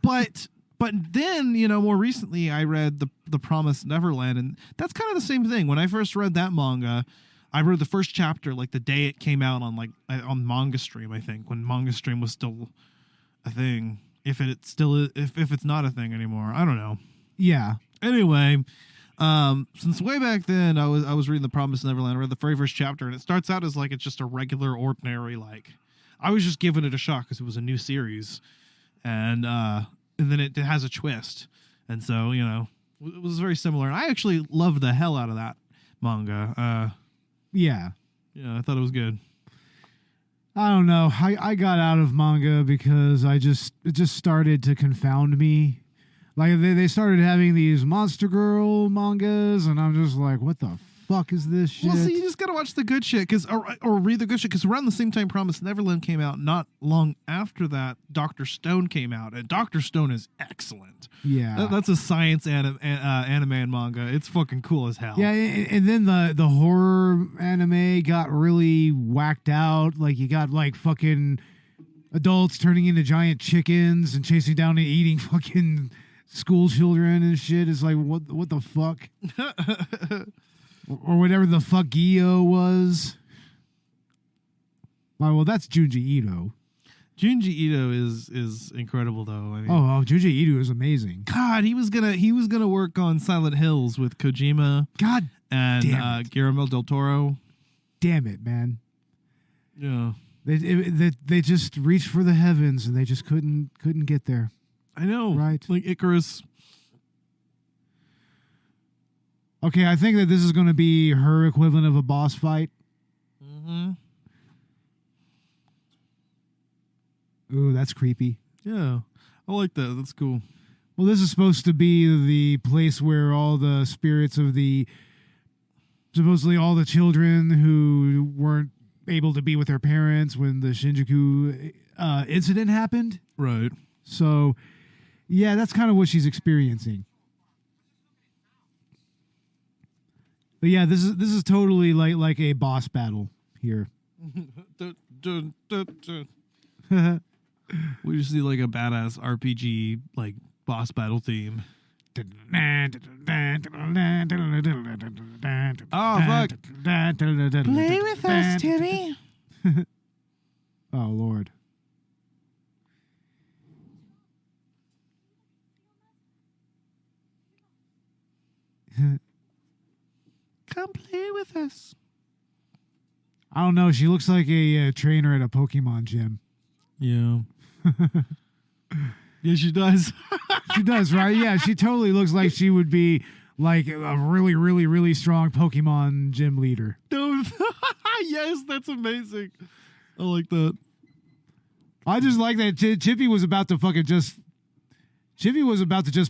but then, you know, more recently I read the Promised Neverland, and that's kind of the same thing. When I first read that manga, I read the first chapter like the day it came out on Manga Stream, I think, when Manga Stream was still a thing. If it still is, if it's not a thing anymore, I don't know. Yeah. Anyway, since way back then, I was reading The Promised Neverland. I read the very first chapter, and it starts out as like it's just a regular, ordinary like. I was just giving it a shot because it was a new series, and then it has a twist, and so you know it was very similar. And I actually loved the hell out of that manga. Yeah, I thought it was good. I don't know. I got out of manga because it just started to confound me. Like, they started having these Monster Girl mangas, and I'm just like, what the fuck is this shit? Well, see, you just gotta watch the good shit, or read the good shit, because around the same time Promised Neverland came out, not long after that, Dr. Stone came out, and Dr. Stone is excellent. Yeah. That's a science anime and manga. It's fucking cool as hell. Yeah, and then the horror anime got really whacked out. Like, you got, like, fucking adults turning into giant chickens and chasing down and eating fucking... school children and shit. Is like, what the fuck? or whatever the fuck Gyo was. Well, that's Junji Ito. Junji Ito is incredible though. I mean, Junji Ito is amazing. God, he was gonna work on Silent Hills with Kojima. God and Guillermo del Toro. Damn it, man. Yeah. They just reached for the heavens and they just couldn't get there. I know. Right. Like Icarus. Okay, I think that this is going to be her equivalent of a boss fight. Mm-hmm. Ooh, that's creepy. Yeah, I like that. That's cool. Well, this is supposed to be the place where all the spirits of supposedly all the children who weren't able to be with their parents when the Shinjuku incident happened. Right. So, yeah, that's kind of what she's experiencing. But yeah, this is totally like a boss battle here. We just see like a badass RPG like boss battle theme. Oh fuck! Play with us, Timmy. Oh Lord. Come play with us. I don't know. She looks like a trainer at a Pokemon gym. Yeah. Yeah, she does. She does, right? Yeah, she totally looks like she would be like a really, really, really strong Pokemon gym leader. Yes, that's amazing. I like that. I just like that Chippy was about to just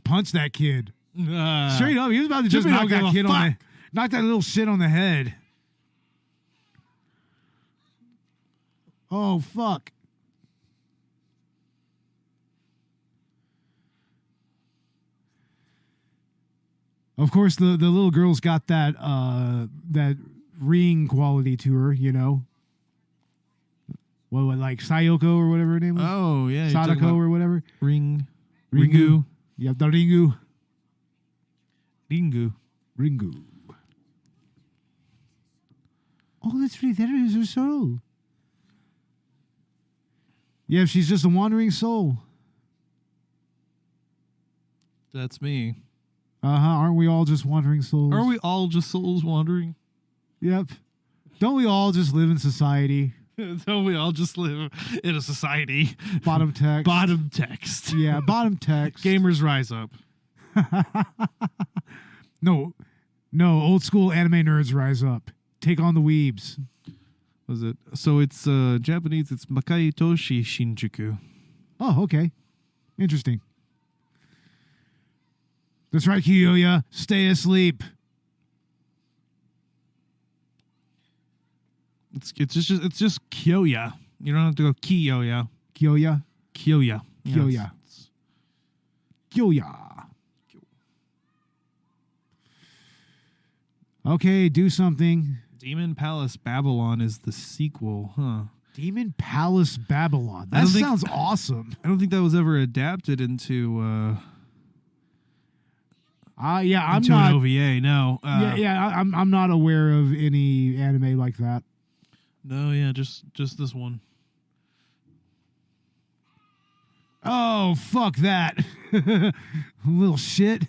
punch that kid. Straight up, he was about to just Chippy knock don't that give a kid fuck. knock that little shit on the head. Oh fuck. Of course, the little girl's got that ring quality to her, you know. What like Sayoko or whatever her name was? Oh yeah, Sadako or whatever. Ringu. Yeah, the Ringu. Ringu. Oh, that's right. That is her soul. Yeah, she's just a wandering soul. That's me. Aren't we all just wandering souls? Are we all just souls wandering? Yep. Don't we all just live in society? Don't we all just live in a society? Bottom text. Bottom text. Yeah, bottom text. Gamers rise up. No, old school anime nerds rise up. Take on the weebs. Was it? So it's Japanese. It's Makai Toshi Shinjuku. Oh, okay. Interesting. That's right, Kiyoya. Stay asleep. It's just Kyoya. You don't have to go Kiyoya. Kiyoya. Kyoya. Kyoya. Kyoya. Okay, do something. Demon Palace Babylon is the sequel, huh? Demon Palace Babylon. That sounds awesome. I don't think that was ever adapted into yeah, I'm into not an OVA. No. I'm not aware of any anime like that. No, yeah, just this one. Oh, fuck that. Little shit.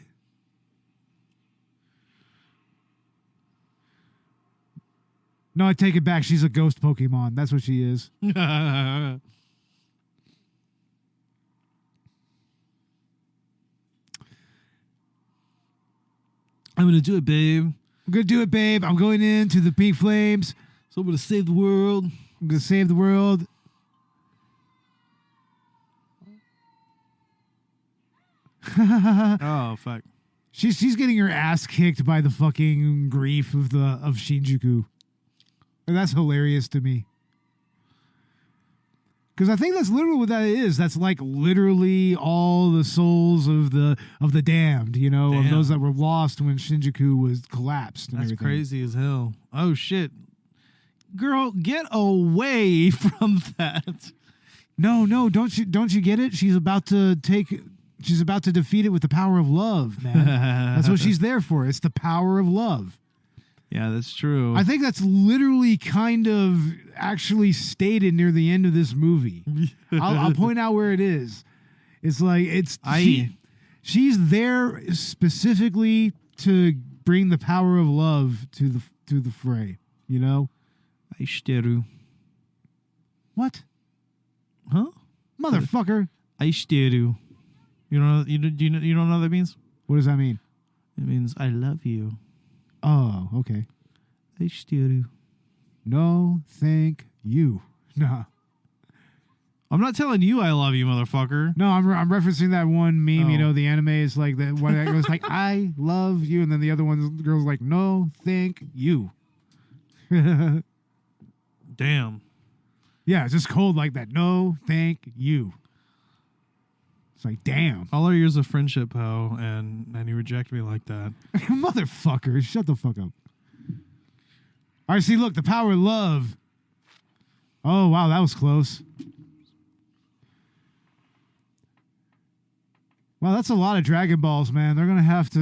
No, I take it back. She's a ghost Pokemon. That's what she is. I'm going to do it, babe. I'm going to do it, babe. I'm going into the pink flames. So I'm going to save the world. I'm going to save the world. Oh, fuck. She's getting her ass kicked by the fucking grief of Shinjuku. And that's hilarious to me. Because I think that's literally what that is. That's like literally all the souls of the damned, you know, of those that were lost when Shinjuku was collapsed. And That's everything. crazy as hell. Oh, shit. Girl, get away from that. No, don't you get it? She's about to defeat it with the power of love, man. That's what she's there for. It's the power of love. Yeah, that's true. I think that's literally kind of actually stated near the end of this movie. I'll point out where it is. It's like she's there specifically to bring the power of love to the fray. You know, Aishiteru. What? Huh? Motherfucker. Aishiteru. You don't know what that means? What does that mean? It means I love you. Oh, okay. I still do. No, thank you. Nah. I'm not telling you I love you, motherfucker. No, I'm referencing that one meme. You know, the anime is like that one that goes like, "I love you," and then the other one, the girl's like, "No, thank you." Damn. Yeah, it's just cold like that. No, thank you. It's like, damn. All our years of friendship, Poe, and you reject me like that. Motherfucker, shut the fuck up. All right, see, look, the power of love. Oh, wow, that was close. Wow, that's a lot of Dragon Balls, man. They're going to have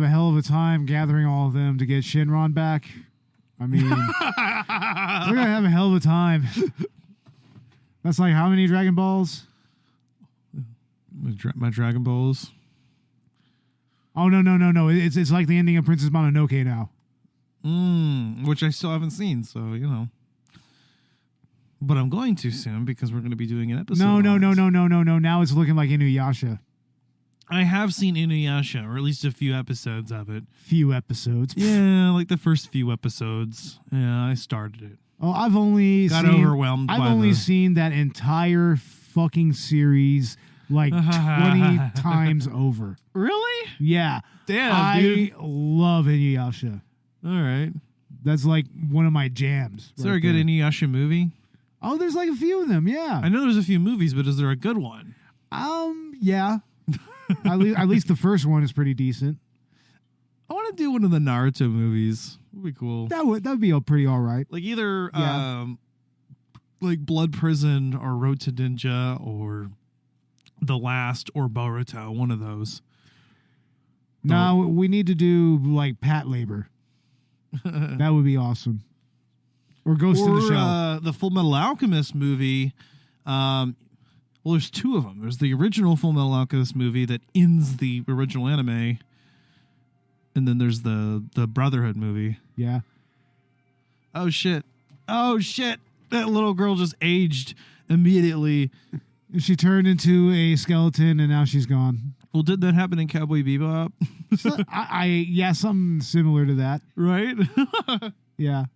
a hell of a time gathering all of them to get Shinron back. I mean, they're going to have a hell of a time. That's like how many Dragon Balls? My Dragon Balls. Oh, no. It's like the ending of Princess Mononoke now. Which I still haven't seen, so, you know. But I'm going to soon because we're going to be doing an episode. No. Now it's looking like Inuyasha. I have seen Inuyasha, or at least a few episodes of it. Few episodes. Yeah, like the first few episodes. Yeah, I started it. Oh, I've only overwhelmed. I've only seen that entire fucking series like 20 times over. Really? Yeah. Damn, dude. I love Inuyasha. All right. That's like one of my jams. Is there a good Inuyasha movie? Oh, there's like a few of them. Yeah. I know there's a few movies, but is there a good one? Yeah. at least the first one is pretty decent. I want to do one of the Naruto movies. Would be cool. That would be pretty all right. Like either like Blood Prison or Road to Ninja or The Last or Boruto. One of those. No, we need to do like Pat Labor. That would be awesome. Or Ghost in the Shell. The Full Metal Alchemist movie. Well, there's two of them. There's the original Full Metal Alchemist movie that ends the original anime. And then there's the Brotherhood movie. Yeah. Oh, shit. That little girl just aged immediately. She turned into a skeleton and now she's gone. Well, did that happen in Cowboy Bebop? Yeah, something similar to that. Right? Yeah.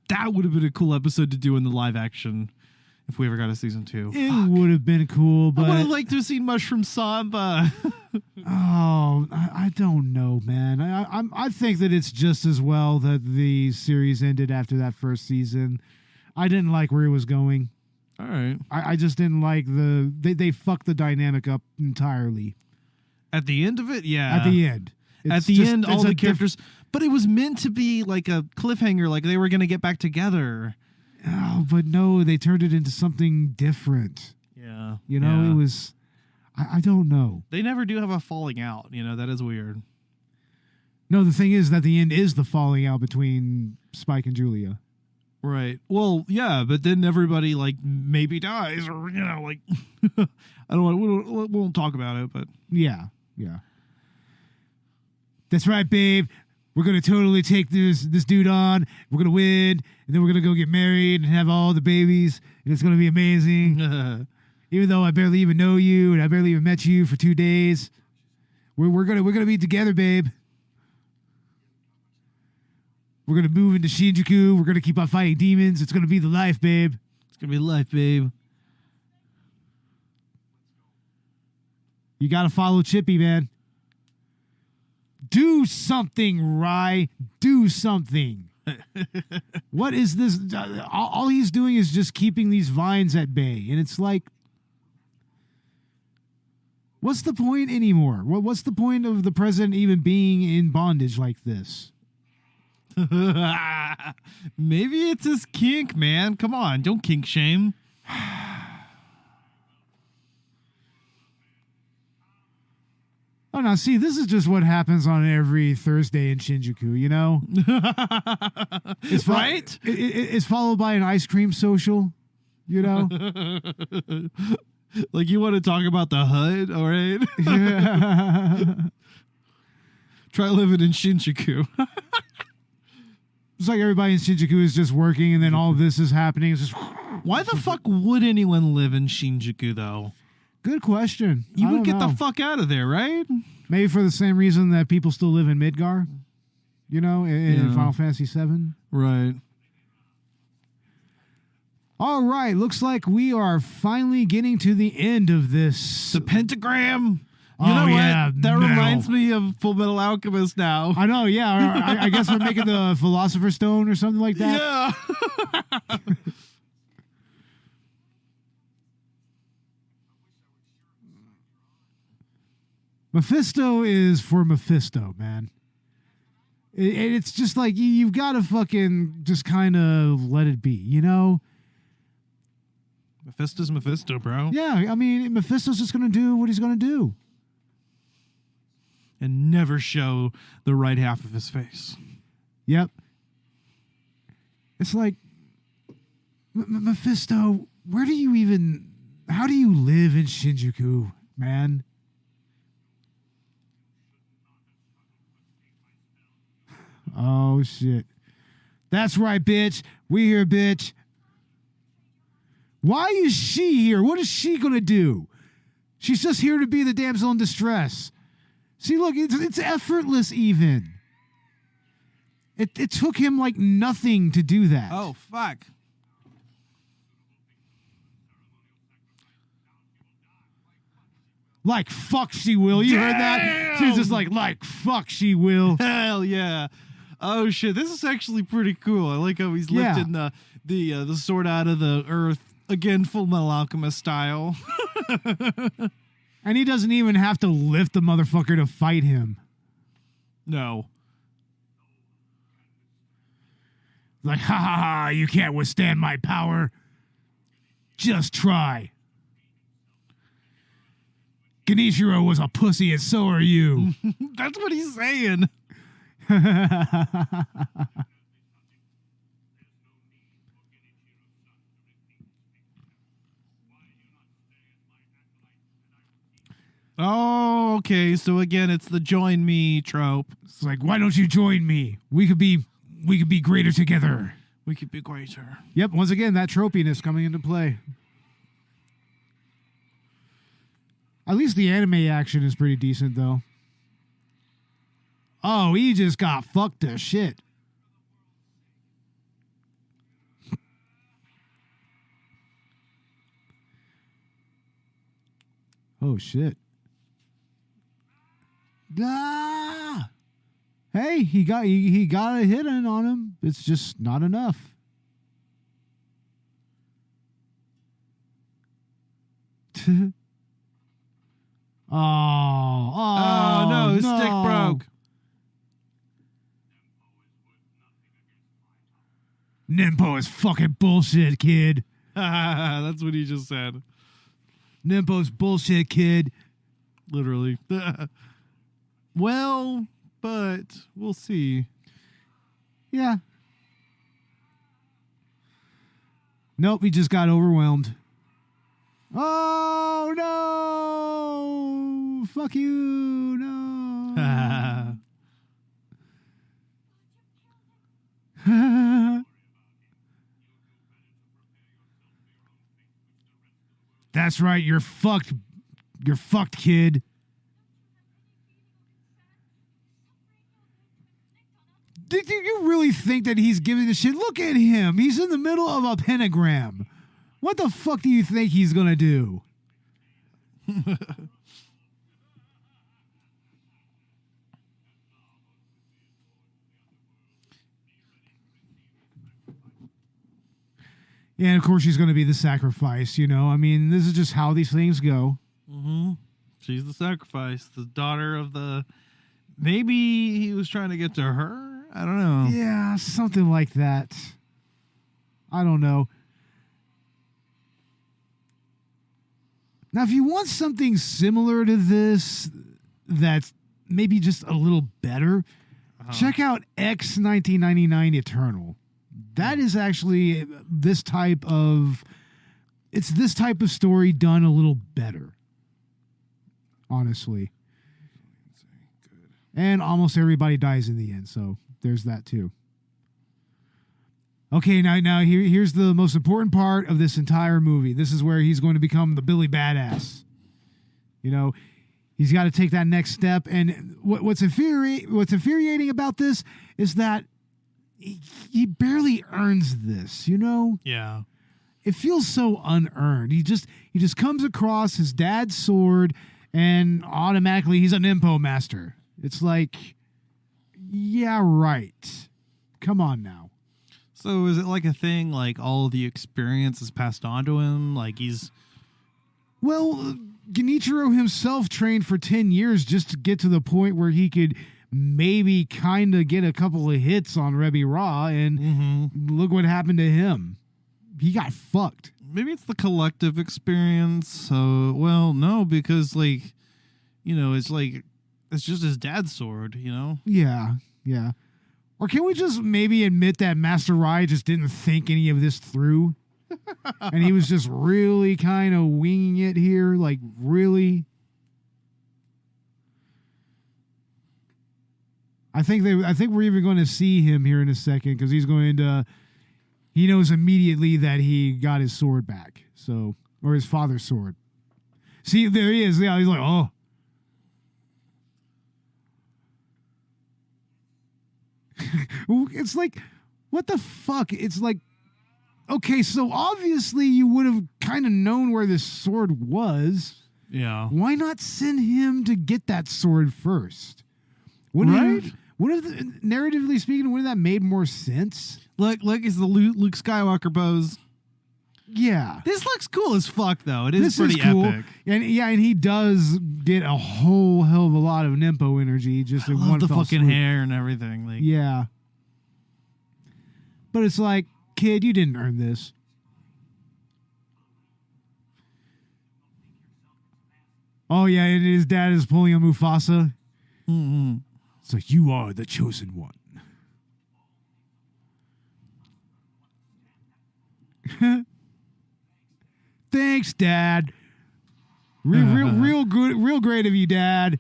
That would have been a cool episode to do in the live action if we ever got a season 2. It would have been cool, but I would have liked to have seen Mushroom Samba. Oh, I don't know, man. I think that it's just as well that the series ended after that first season. I didn't like where it was going. All right. I just didn't like they fucked the dynamic up entirely. At the end of it, yeah. At the end. All the characters. But it was meant to be like a cliffhanger, like they were going to get back together. Oh, but no, they turned it into something different. Yeah. You know, it was... I don't know. They never do have a falling out. You know, that is weird. No, the thing is that the end is the falling out between Spike and Julia. Right. Well, yeah, but then everybody, like, maybe dies or, you know, like... I don't want... We won't talk about it, but... Yeah. That's right, babe. We're going to totally take this dude on. We're going to win. And then we're going to go get married and have all the babies. And it's going to be amazing. Even though I barely even know you and I barely even met you for 2 days. We're gonna be together, babe. We're going to move into Shinjuku. We're going to keep on fighting demons. It's going to be the life, babe. It's going to be life, babe. You got to follow Chippy, man. Do something, Rye. Do something. What is this? All he's doing is just keeping these vines at bay. And it's like, what's the point anymore? What's the point of the president even being in bondage like this? Maybe it's his kink, man. Come on, don't kink shame. Oh, now, see, this is just what happens on every Thursday in Shinjuku, you know? It's right? It's followed by an ice cream social, you know? Like, you want to talk about the hood, all right? Yeah. Try living in Shinjuku. It's like everybody in Shinjuku is just working, and then all this is happening. It's just... Why the fuck would anyone live in Shinjuku, though? Good question. You would get know. the fuck out of there, right? Maybe for the same reason that people still live in Midgar. in Final Fantasy VII. Right. All right, looks like we are finally getting to the end of this. The pentagram. You Oh, know yeah, what? That metal. reminds me of Full Metal Alchemist now. I know, yeah. I guess we're making the Philosopher's Stone or something like that. Yeah. Mephisto is for Mephisto, man. It's just like you've got to fucking just kind of let it be, you know? Mephisto's Mephisto, bro. Yeah, I mean, Mephisto's just going to do what he's going to do. And never show the right half of his face. Yep. It's like, Mephisto, how do you live in Shinjuku, man? Oh, shit. That's right, bitch. We here, bitch. Why is she here? What is she going to do? She's just here to be the damsel in distress. See, look, it's effortless even. It took him like nothing to do that. Oh, fuck. Like fuck she will. You heard that? She's just like fuck she will. Hell yeah. Oh shit, this is actually pretty cool. I like how he's lifting the sword out of the earth. Again, Full Metal Alchemist style. And he doesn't even have to lift the motherfucker to fight him. No. Like, ha ha ha, you can't withstand my power. Just try. Genichiro was a pussy and so are you. That's what he's saying. Oh, okay. So again, it's the join me trope. It's like, why don't you join me? We could be greater together. We could be greater. Yep, once again, that tropiness coming into play. At least the anime action is pretty decent, though. Oh, he just got fucked to shit. Oh, shit. Ah! Hey, he got a hit in on him. It's just not enough. Oh, no, his stick broke. Nimpo is fucking bullshit, kid. That's what he just said. Nimpo's bullshit, kid. Literally. Well, but we'll see. Yeah. Nope, he just got overwhelmed. Oh, no. Fuck you. No. That's right. You're fucked. You're fucked, kid. Do you really think that he's giving a shit? Look at him. He's in the middle of a pentagram. What the fuck do you think he's gonna do? And of course she's gonna be the sacrifice, you know? I mean, this is just how these things go. Mm-hmm. She's the sacrifice. The daughter of the... Maybe he was trying to get to her? I don't know. Yeah, something like that. I don't know. Now, if you want something similar to this that's maybe just a little better, check out X 1999 Eternal. That is actually this type of story done a little better. Honestly. And almost everybody dies in the end, so there's that too. Okay, now here's the most important part of this entire movie. This is where he's going to become the Billy Badass. You know, He's got to take that next step. And what's infuriating about this is that he barely earns this, you know? Yeah. It feels so unearned. He just comes across his dad's sword and automatically he's an Nimpo master. It's like, yeah, right. Come on now. So is it like a thing, like all of the experience is passed on to him? Like he's... Well, Genichiro himself trained for 10 years just to get to the point where he could maybe kind of get a couple of hits on Rebi Ra, and look what happened to him. He got fucked. Maybe it's the collective experience. So, well, no, because like, you know, it's just his dad's sword, you know? Yeah. Or can we just maybe admit that Master Rai just didn't think any of this through? And he was just really kind of winging it here, like really. I think we're even going to see him here in a second because he's going to. He knows immediately that he got his sword back, or his father's sword. See, there he is. Yeah, he's like, oh. It's like, what the fuck? It's like, okay, so obviously you would have kind of known where this sword was. Yeah. Why not send him to get that sword first? Right? Narratively speaking, wouldn't that made more sense? Look, it's the Luke Skywalker pose. Yeah. This looks cool as fuck, though. It is This pretty cool. epic. And he does get a whole hell of a lot of Nimpo energy just in one the fell fucking swoop. hair and everything. Like, Yeah. But it's like, kid, you didn't earn this. Oh, yeah, and his dad is pulling a Mufasa. mm-hmm. It's like, you are the chosen one. Thanks, Dad. Real good, real great of you, Dad.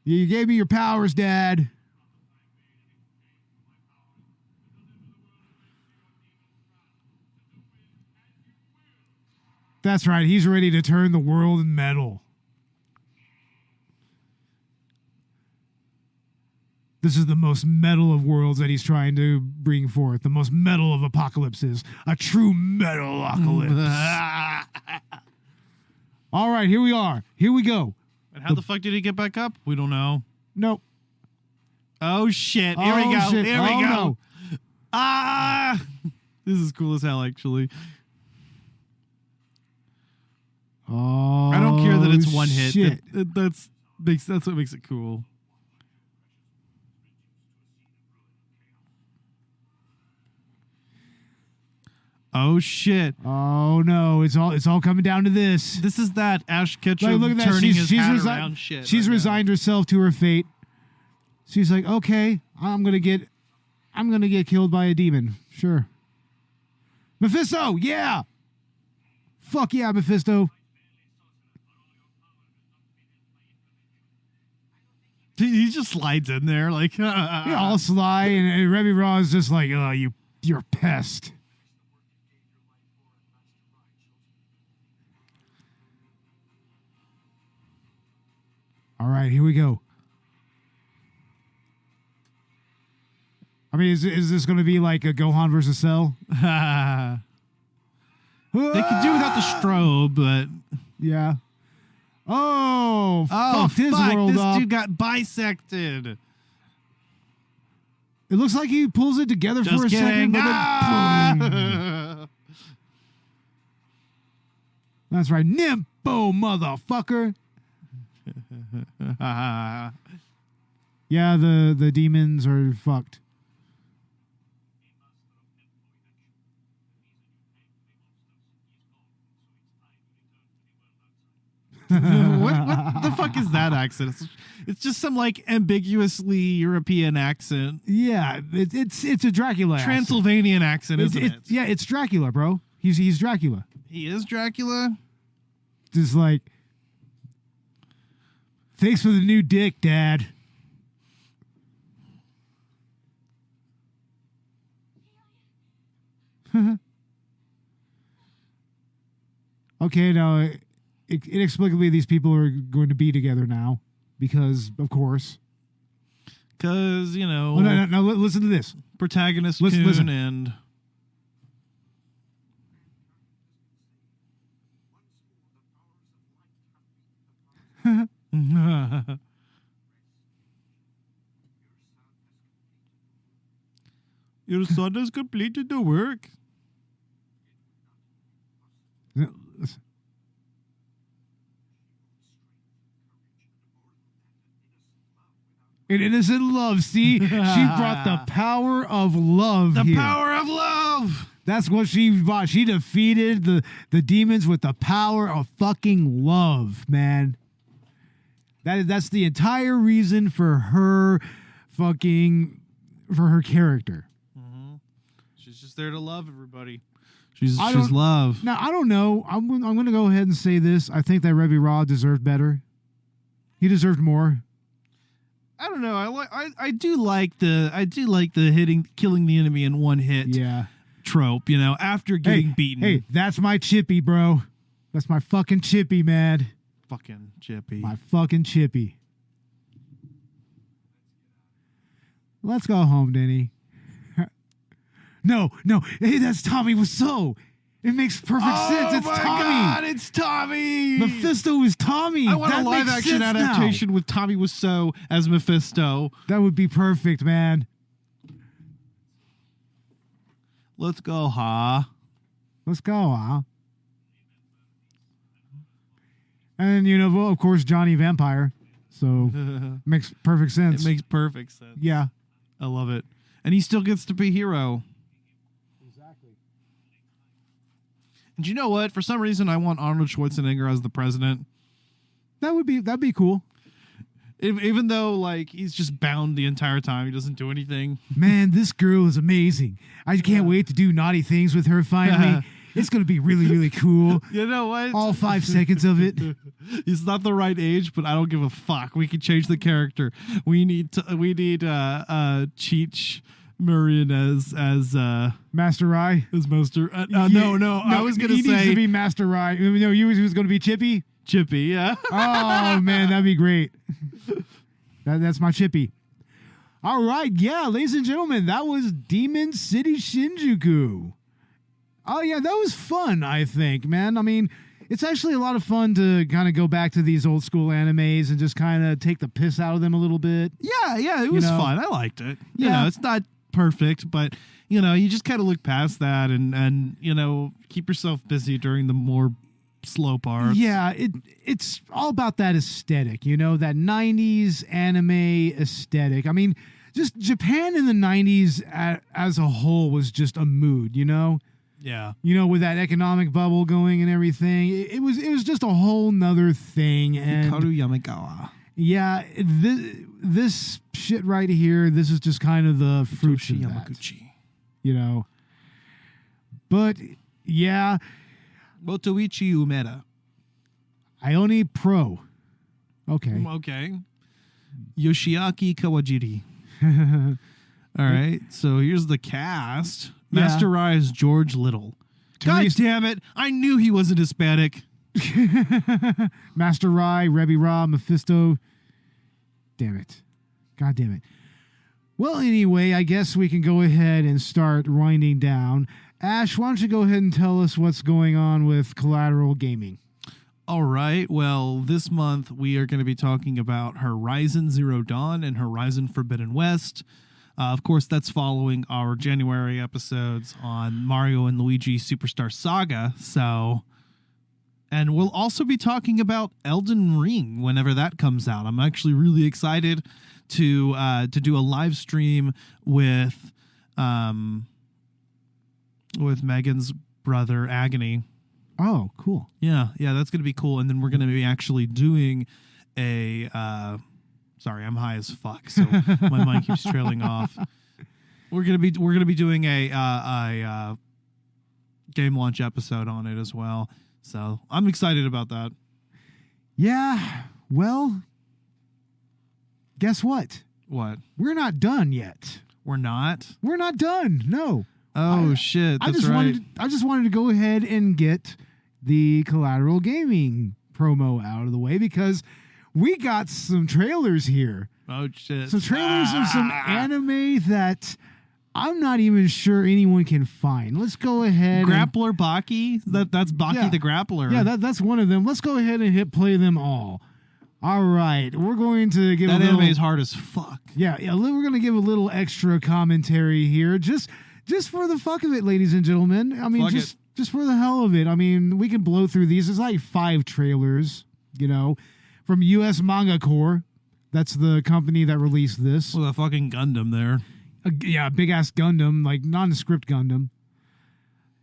You gave me your powers, Dad. That's right. He's ready to turn the world metal. This is the most metal of worlds that he's trying to bring forth. The most metal of apocalypses. A true metalocalypse. All right, here we are. Here we go. And how the fuck did he get back up? We don't know. Nope. Oh, shit. Here we go. Shit. Here we go. No. Ah! This is cool as hell, actually. Oh, I don't care that it's one hit. shit. That's what makes it cool. Oh shit! Oh no! It's all coming down to this. This is that Ash Ketchum Look at that. turning his hat resi- around. Shit. She's right resigned herself to her fate. She's like, okay, I'm gonna get killed by a demon. Sure. Mephisto, yeah. Fuck yeah, Mephisto. He just slides in there like. Yeah, all sly, and Rebi Ra is just like, oh, you're a pest. All right, here we go. I mean, is this going to be like a Gohan versus Cell? They could do without the strobe, but Yeah. Oh, fucked his fuck, world this up. dude got bisected. It looks like he pulls it together Just for a second. kidding. But then boom. Ah! That's right. Nimpo, motherfucker. Yeah, the demons are fucked. What the fuck is that accent? It's just some like ambiguously European accent. Yeah, it's a Dracula accent. Transylvanian accent, isn't it? Yeah, it's Dracula, bro. He's Dracula. He is Dracula? Just like, thanks for the new dick, Dad. Okay, now inexplicably these people are going to be together now because, of course. Because, you know. Oh, no, listen to this. Protagonist listen. And. Your son has completed the work. An innocent love. See, she brought the power of love. The here. Power of love. That's what she brought. She defeated the demons with the power of fucking love, man. That's the entire reason for her character. Mm-hmm. She's just there to love everybody. She's love. Now, I don't know. I'm going to go ahead and say this. I think that Rebby Raw deserved better. He deserved more. I don't know. I do like the killing the enemy in one hit. Yeah. Trope, after getting beaten. Hey, that's my Chippy, bro. That's my fucking Chippy, man. Fucking Chippy. My fucking Chippy. Let's go home, Denny. No. Hey, that's Tommy Wiseau. It makes perfect sense. It's Tommy. God, it's Tommy. Mephisto is Tommy. I want a live action adaptation with Tommy Wiseau as Mephisto. That would be perfect, man. Let's go, huh? Let's go, huh? And, of course, Johnny Vampire. So, makes perfect sense. It makes perfect sense. Yeah. I love it. And he still gets to be hero. Exactly. And you know what? For some reason, I want Arnold Schwarzenegger as the president. That'd be cool. Even though, he's just bound the entire time. He doesn't do anything. Man, this girl is amazing. I can't wait to do naughty things with her finally. It's going to be really, really cool. You know what? All 5 seconds of it. He's not the right age, but I don't give a fuck. We can change the character. We need Cheech Marin as Master Rye. As Master. No. I was going to say he needs to be Master Rye. No, he was going to be Chippy. Chippy, yeah. Oh man, that'd be great. That's my Chippy. All right, yeah, ladies and gentlemen, that was Demon City Shinjuku. Oh yeah, that was fun, I think, man. I mean, it's actually a lot of fun to kind of go back to these old school animes and just kind of take the piss out of them a little bit. Yeah, it was fun. I liked it. You know, it's not perfect, but you just kind of look past that and keep yourself busy during the more slow parts. Yeah, it's all about that aesthetic, that 90s anime aesthetic. I mean, just Japan in the 90s as a whole was just a mood, Yeah. With that economic bubble going and everything. It was just a whole nother thing. And Hikaru Yamagawa. Yeah, this shit right here, this is just kind of the fruit Toshi of that. Yamaguchi. But yeah, Motoichi Umeda. Ione Pro. Okay. Okay. Yoshiaki Kawajiri. All right. So here's the cast. Yeah. Master Rai is George Little. God damn it. I knew he wasn't Hispanic. Master Rai, Rebby Ra, Mephisto. Damn it. God damn it. Well, anyway, I guess we can go ahead and start winding down. Ash, why don't you go ahead and tell us what's going on with Collateral Gaming? All right. Well, this month we are going to be talking about Horizon Zero Dawn and Horizon Forbidden West. Of course, that's following our January episodes on Mario and Luigi Superstar Saga. And we'll also be talking about Elden Ring whenever that comes out. I'm actually really excited to do a live stream with Megan's brother Agony. Oh, cool. Yeah, that's going to be cool. And then we're going to be actually doing a sorry, I'm high as fuck, so my mind keeps trailing off. We're going to be doing a game launch episode on it as well. So, I'm excited about that. Yeah. Well, guess what? What? We're not done yet. We're not? We're not done. No. Oh, shit. That's I just wanted to go ahead and get the Collateral Gaming promo out of the way because we got some trailers here. Oh shit! Some trailers of some anime that I'm not even sure anyone can find. Let's go ahead. Grappler Baki. That's Baki the Grappler. Yeah, that's one of them. Let's go ahead and hit play them all. All right, we're going to give that a little, anime is hard as fuck. Yeah, we're going to give a little extra commentary here, just for the fuck of it, ladies and gentlemen. I mean, just for the hell of it. I mean, we can blow through these. There's like 5 trailers, from US Manga Corps. That's the company that released this. With a fucking Gundam there. Yeah, big ass Gundam, like nondescript Gundam.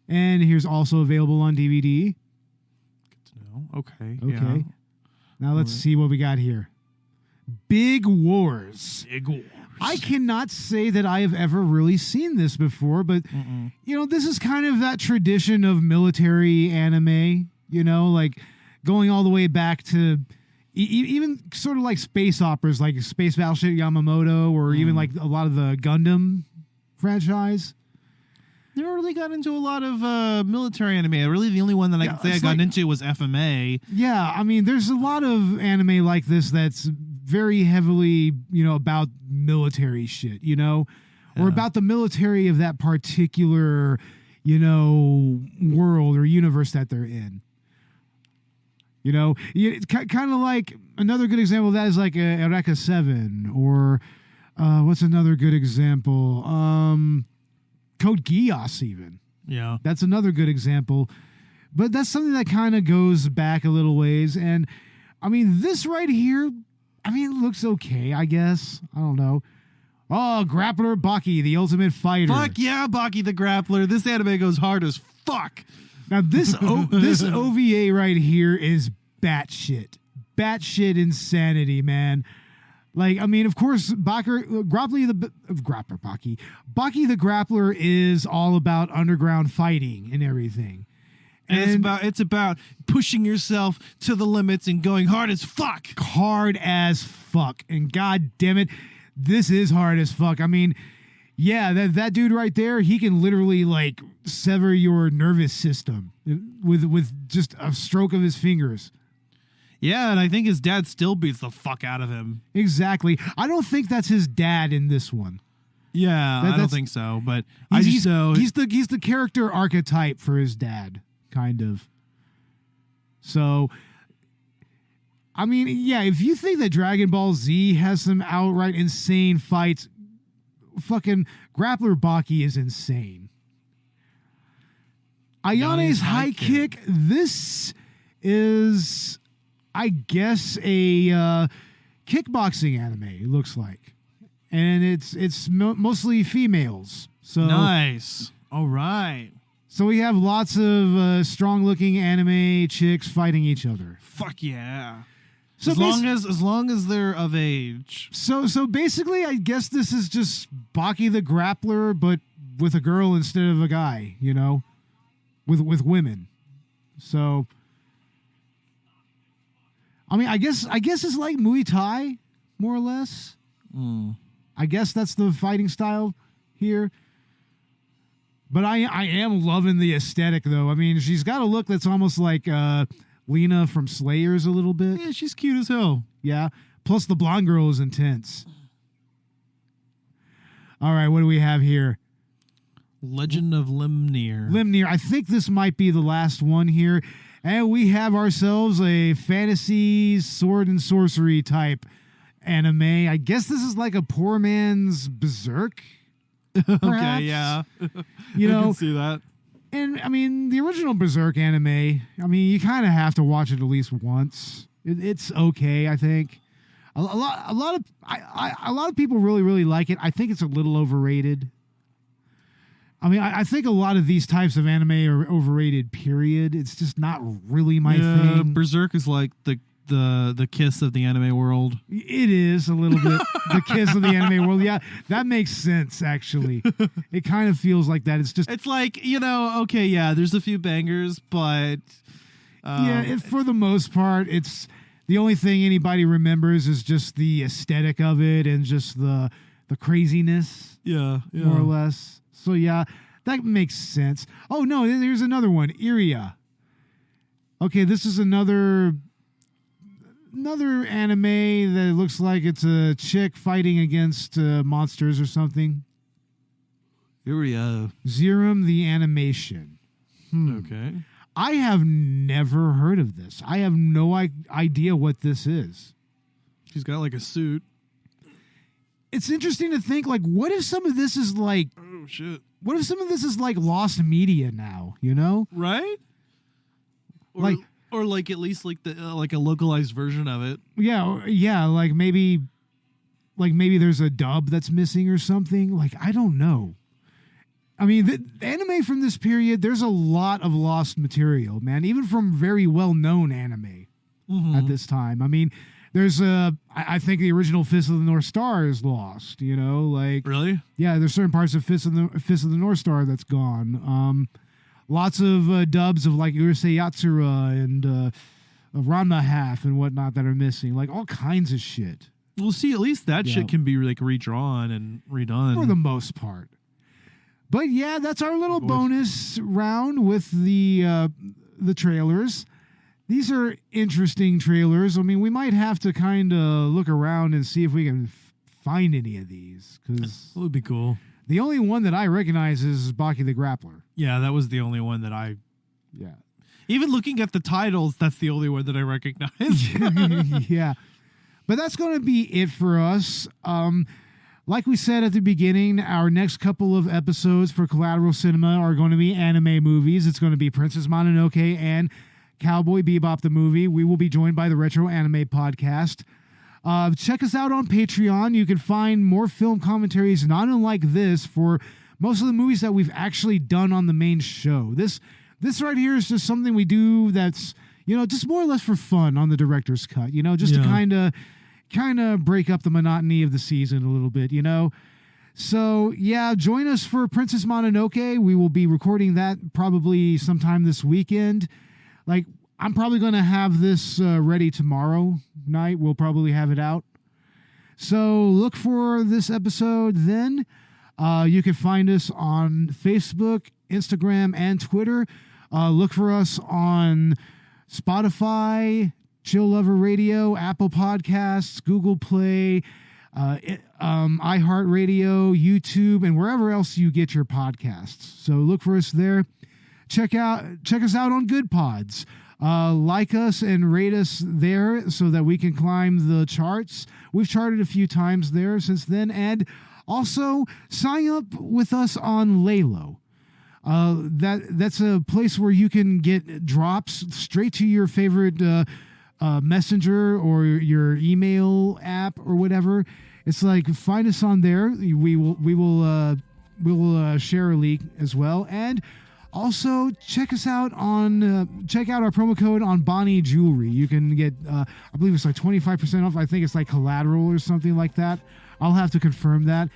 And here's also available on DVD. Good to know. Okay. Yeah. Now let's see what we got here. Big Wars. Big Wars. I cannot say that I have ever really seen this before, but this is kind of that tradition of military anime, like going all the way back to even sort of like space operas, like Space Battleship Yamamoto, or even like a lot of the Gundam franchise. Never really got into a lot of military anime. Really, the only one that I can say I got into was FMA. Yeah, I mean, there's a lot of anime like this that's very heavily, about military shit, or about the military of that particular, world or universe that they're in. Kind of like another good example of that is like Eureka 7, or what's another good example? Code Geass, even. Yeah. That's another good example. But that's something that kind of goes back a little ways. And, I mean, this right here, it looks okay, I guess. I don't know. Oh, Grappler Baki, the Ultimate Fighter. Fuck yeah, Baki the Grappler. This anime goes hard as fuck. Now, this OVA right here is batshit insanity, man. Like, I mean, of course, Baki the Grappler is all about underground fighting and everything. And it's about pushing yourself to the limits and going hard as fuck. Hard as fuck. And god damn it, this is hard as fuck. I mean, yeah, that dude right there, he can literally like sever your nervous system with just a stroke of his fingers. Yeah, and I think his dad still beats the fuck out of him. Exactly. I don't think that's his dad in this one. Yeah, I don't think so, but he's the character archetype for his dad, kind of. So, I mean, yeah, if you think that Dragon Ball Z has some outright insane fights, fucking Grappler Baki is insane. Ayane's High Kick, this is, I guess, a kickboxing anime, it looks like. And it's mostly females. So nice. All right. So we have lots of strong-looking anime chicks fighting each other. Fuck yeah. So as long as they're of age. So basically, I guess this is just Baki the Grappler, but with a girl instead of a guy, with women. So, I mean, I guess it's like Muay Thai, more or less. I guess that's the fighting style here. But I am loving the aesthetic, though. I mean, she's got a look that's almost like Lena from Slayers a little bit. Yeah, she's cute as hell. Yeah. Plus, the blonde girl is intense. All right, what do we have here? Legend of Limnir. Limnir. I think this might be the last one here. And we have ourselves a fantasy sword and sorcery type anime. I guess this is like a poor man's Berserk. Okay, yeah. I can see that. And, I mean, the original Berserk anime, I mean, you kind of have to watch it at least once. It's okay, I think. A lot of people really, really like it. I think it's a little overrated. I mean, I think a lot of these types of anime are overrated, period. It's just not really my thing. Berserk is like the kiss of the anime world. It is a little bit the kiss of the anime world. Yeah, that makes sense, actually. It kind of feels like that. It's like, okay, yeah, there's a few bangers, but... for the most part, it's... The only thing anybody remembers is just the aesthetic of it and just the craziness. Yeah. More or less. So, yeah, that makes sense. Oh, no, there's another one. Iria. Okay, this is another another anime that looks like it's a chick fighting against monsters or something. Here we go. Zerum the Animation. Okay. I have never heard of this. I have no idea what this is. She's got like a suit. It's interesting to think, like, what if some of this is like... Oh, shit. What if some of this is like lost media now, you know? Right? Or like at least like the like a localized version of it. Yeah, like maybe there's a dub that's missing or something. Like, I don't know. I mean, the anime from this period, there's a lot of lost material, man, even from very well-known anime at this time. I mean, there's I think the original Fist of the North Star is lost, you know, like... Really? Yeah, there's certain parts of Fist of the North Star that's gone. Lots of dubs of like Urusei Yatsura and Ranma Half and whatnot that are missing. Like all kinds of shit. Well, see, at least that shit can be like redrawn and redone. For the most part. But yeah, that's our little bonus round with the trailers. These are interesting trailers. I mean, we might have to kind of look around and see if we can find any of these. Because that would be cool. The only one that I recognize is Baki the Grappler. Yeah, that was the only one that I... Yeah. Even looking at the titles, that's the only one that I recognize. Yeah. But that's going to be it for us. Like we said at the beginning, our next couple of episodes for Collateral Cinema are going to be anime movies. It's going to be Princess Mononoke and Cowboy Bebop the movie. We will be joined by the Retro Anime Podcast. Check us out on Patreon. You can find more film commentaries not unlike this for most of the movies that we've actually done on the main show. This right here is just something we do that's, you know, just more or less for fun on the director's cut, you know, just to kind of break up the monotony of the season a little bit, you know. So, yeah, join us for Princess Mononoke. We will be recording that probably sometime this weekend. Like, I'm probably going to have this ready tomorrow night. We'll probably have it out. So look for this episode then. You can find us on Facebook, Instagram, and Twitter. Look for us on Spotify, Chill Lover Radio, Apple Podcasts, Google Play, iHeartRadio, YouTube, and wherever else you get your podcasts. So look for us there. Check us out on Good Pods. Like us and rate us there so that we can climb the charts. We've charted a few times there since then. And also sign up with us on Laylo. That's a place where you can get drops straight to your favorite messenger or your email app or whatever. It's like, find us on there. We will share a link as well. And also, check us out on, check out our promo code on Bonnie Jewelry. You can get, I believe it's like 25% off. I think it's like Collateral or something like that. I'll have to confirm that.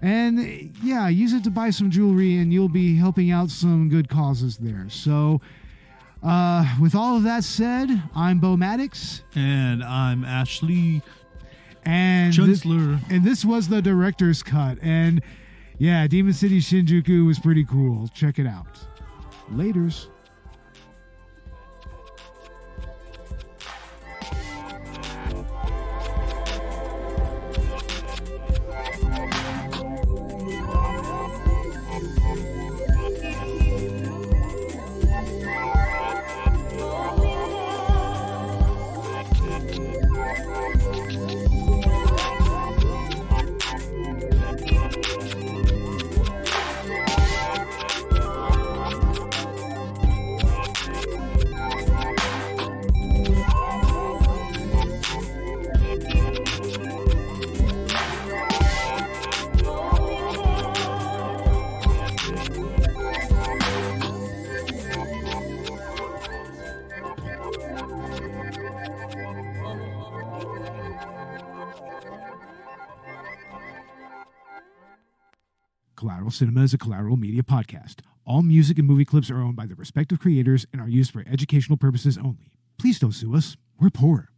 And yeah, use it to buy some jewelry and you'll be helping out some good causes there. So, with all of that said, I'm Bo Maddox. And I'm Ashley and Chancellor. This was the director's cut. And yeah, Demon City Shinjuku was pretty cool. Check it out. Laters. Collateral Cinema is a Collateral Media podcast. All music and movie clips are owned by their respective creators and are used for educational purposes only. Please don't sue us. We're poor.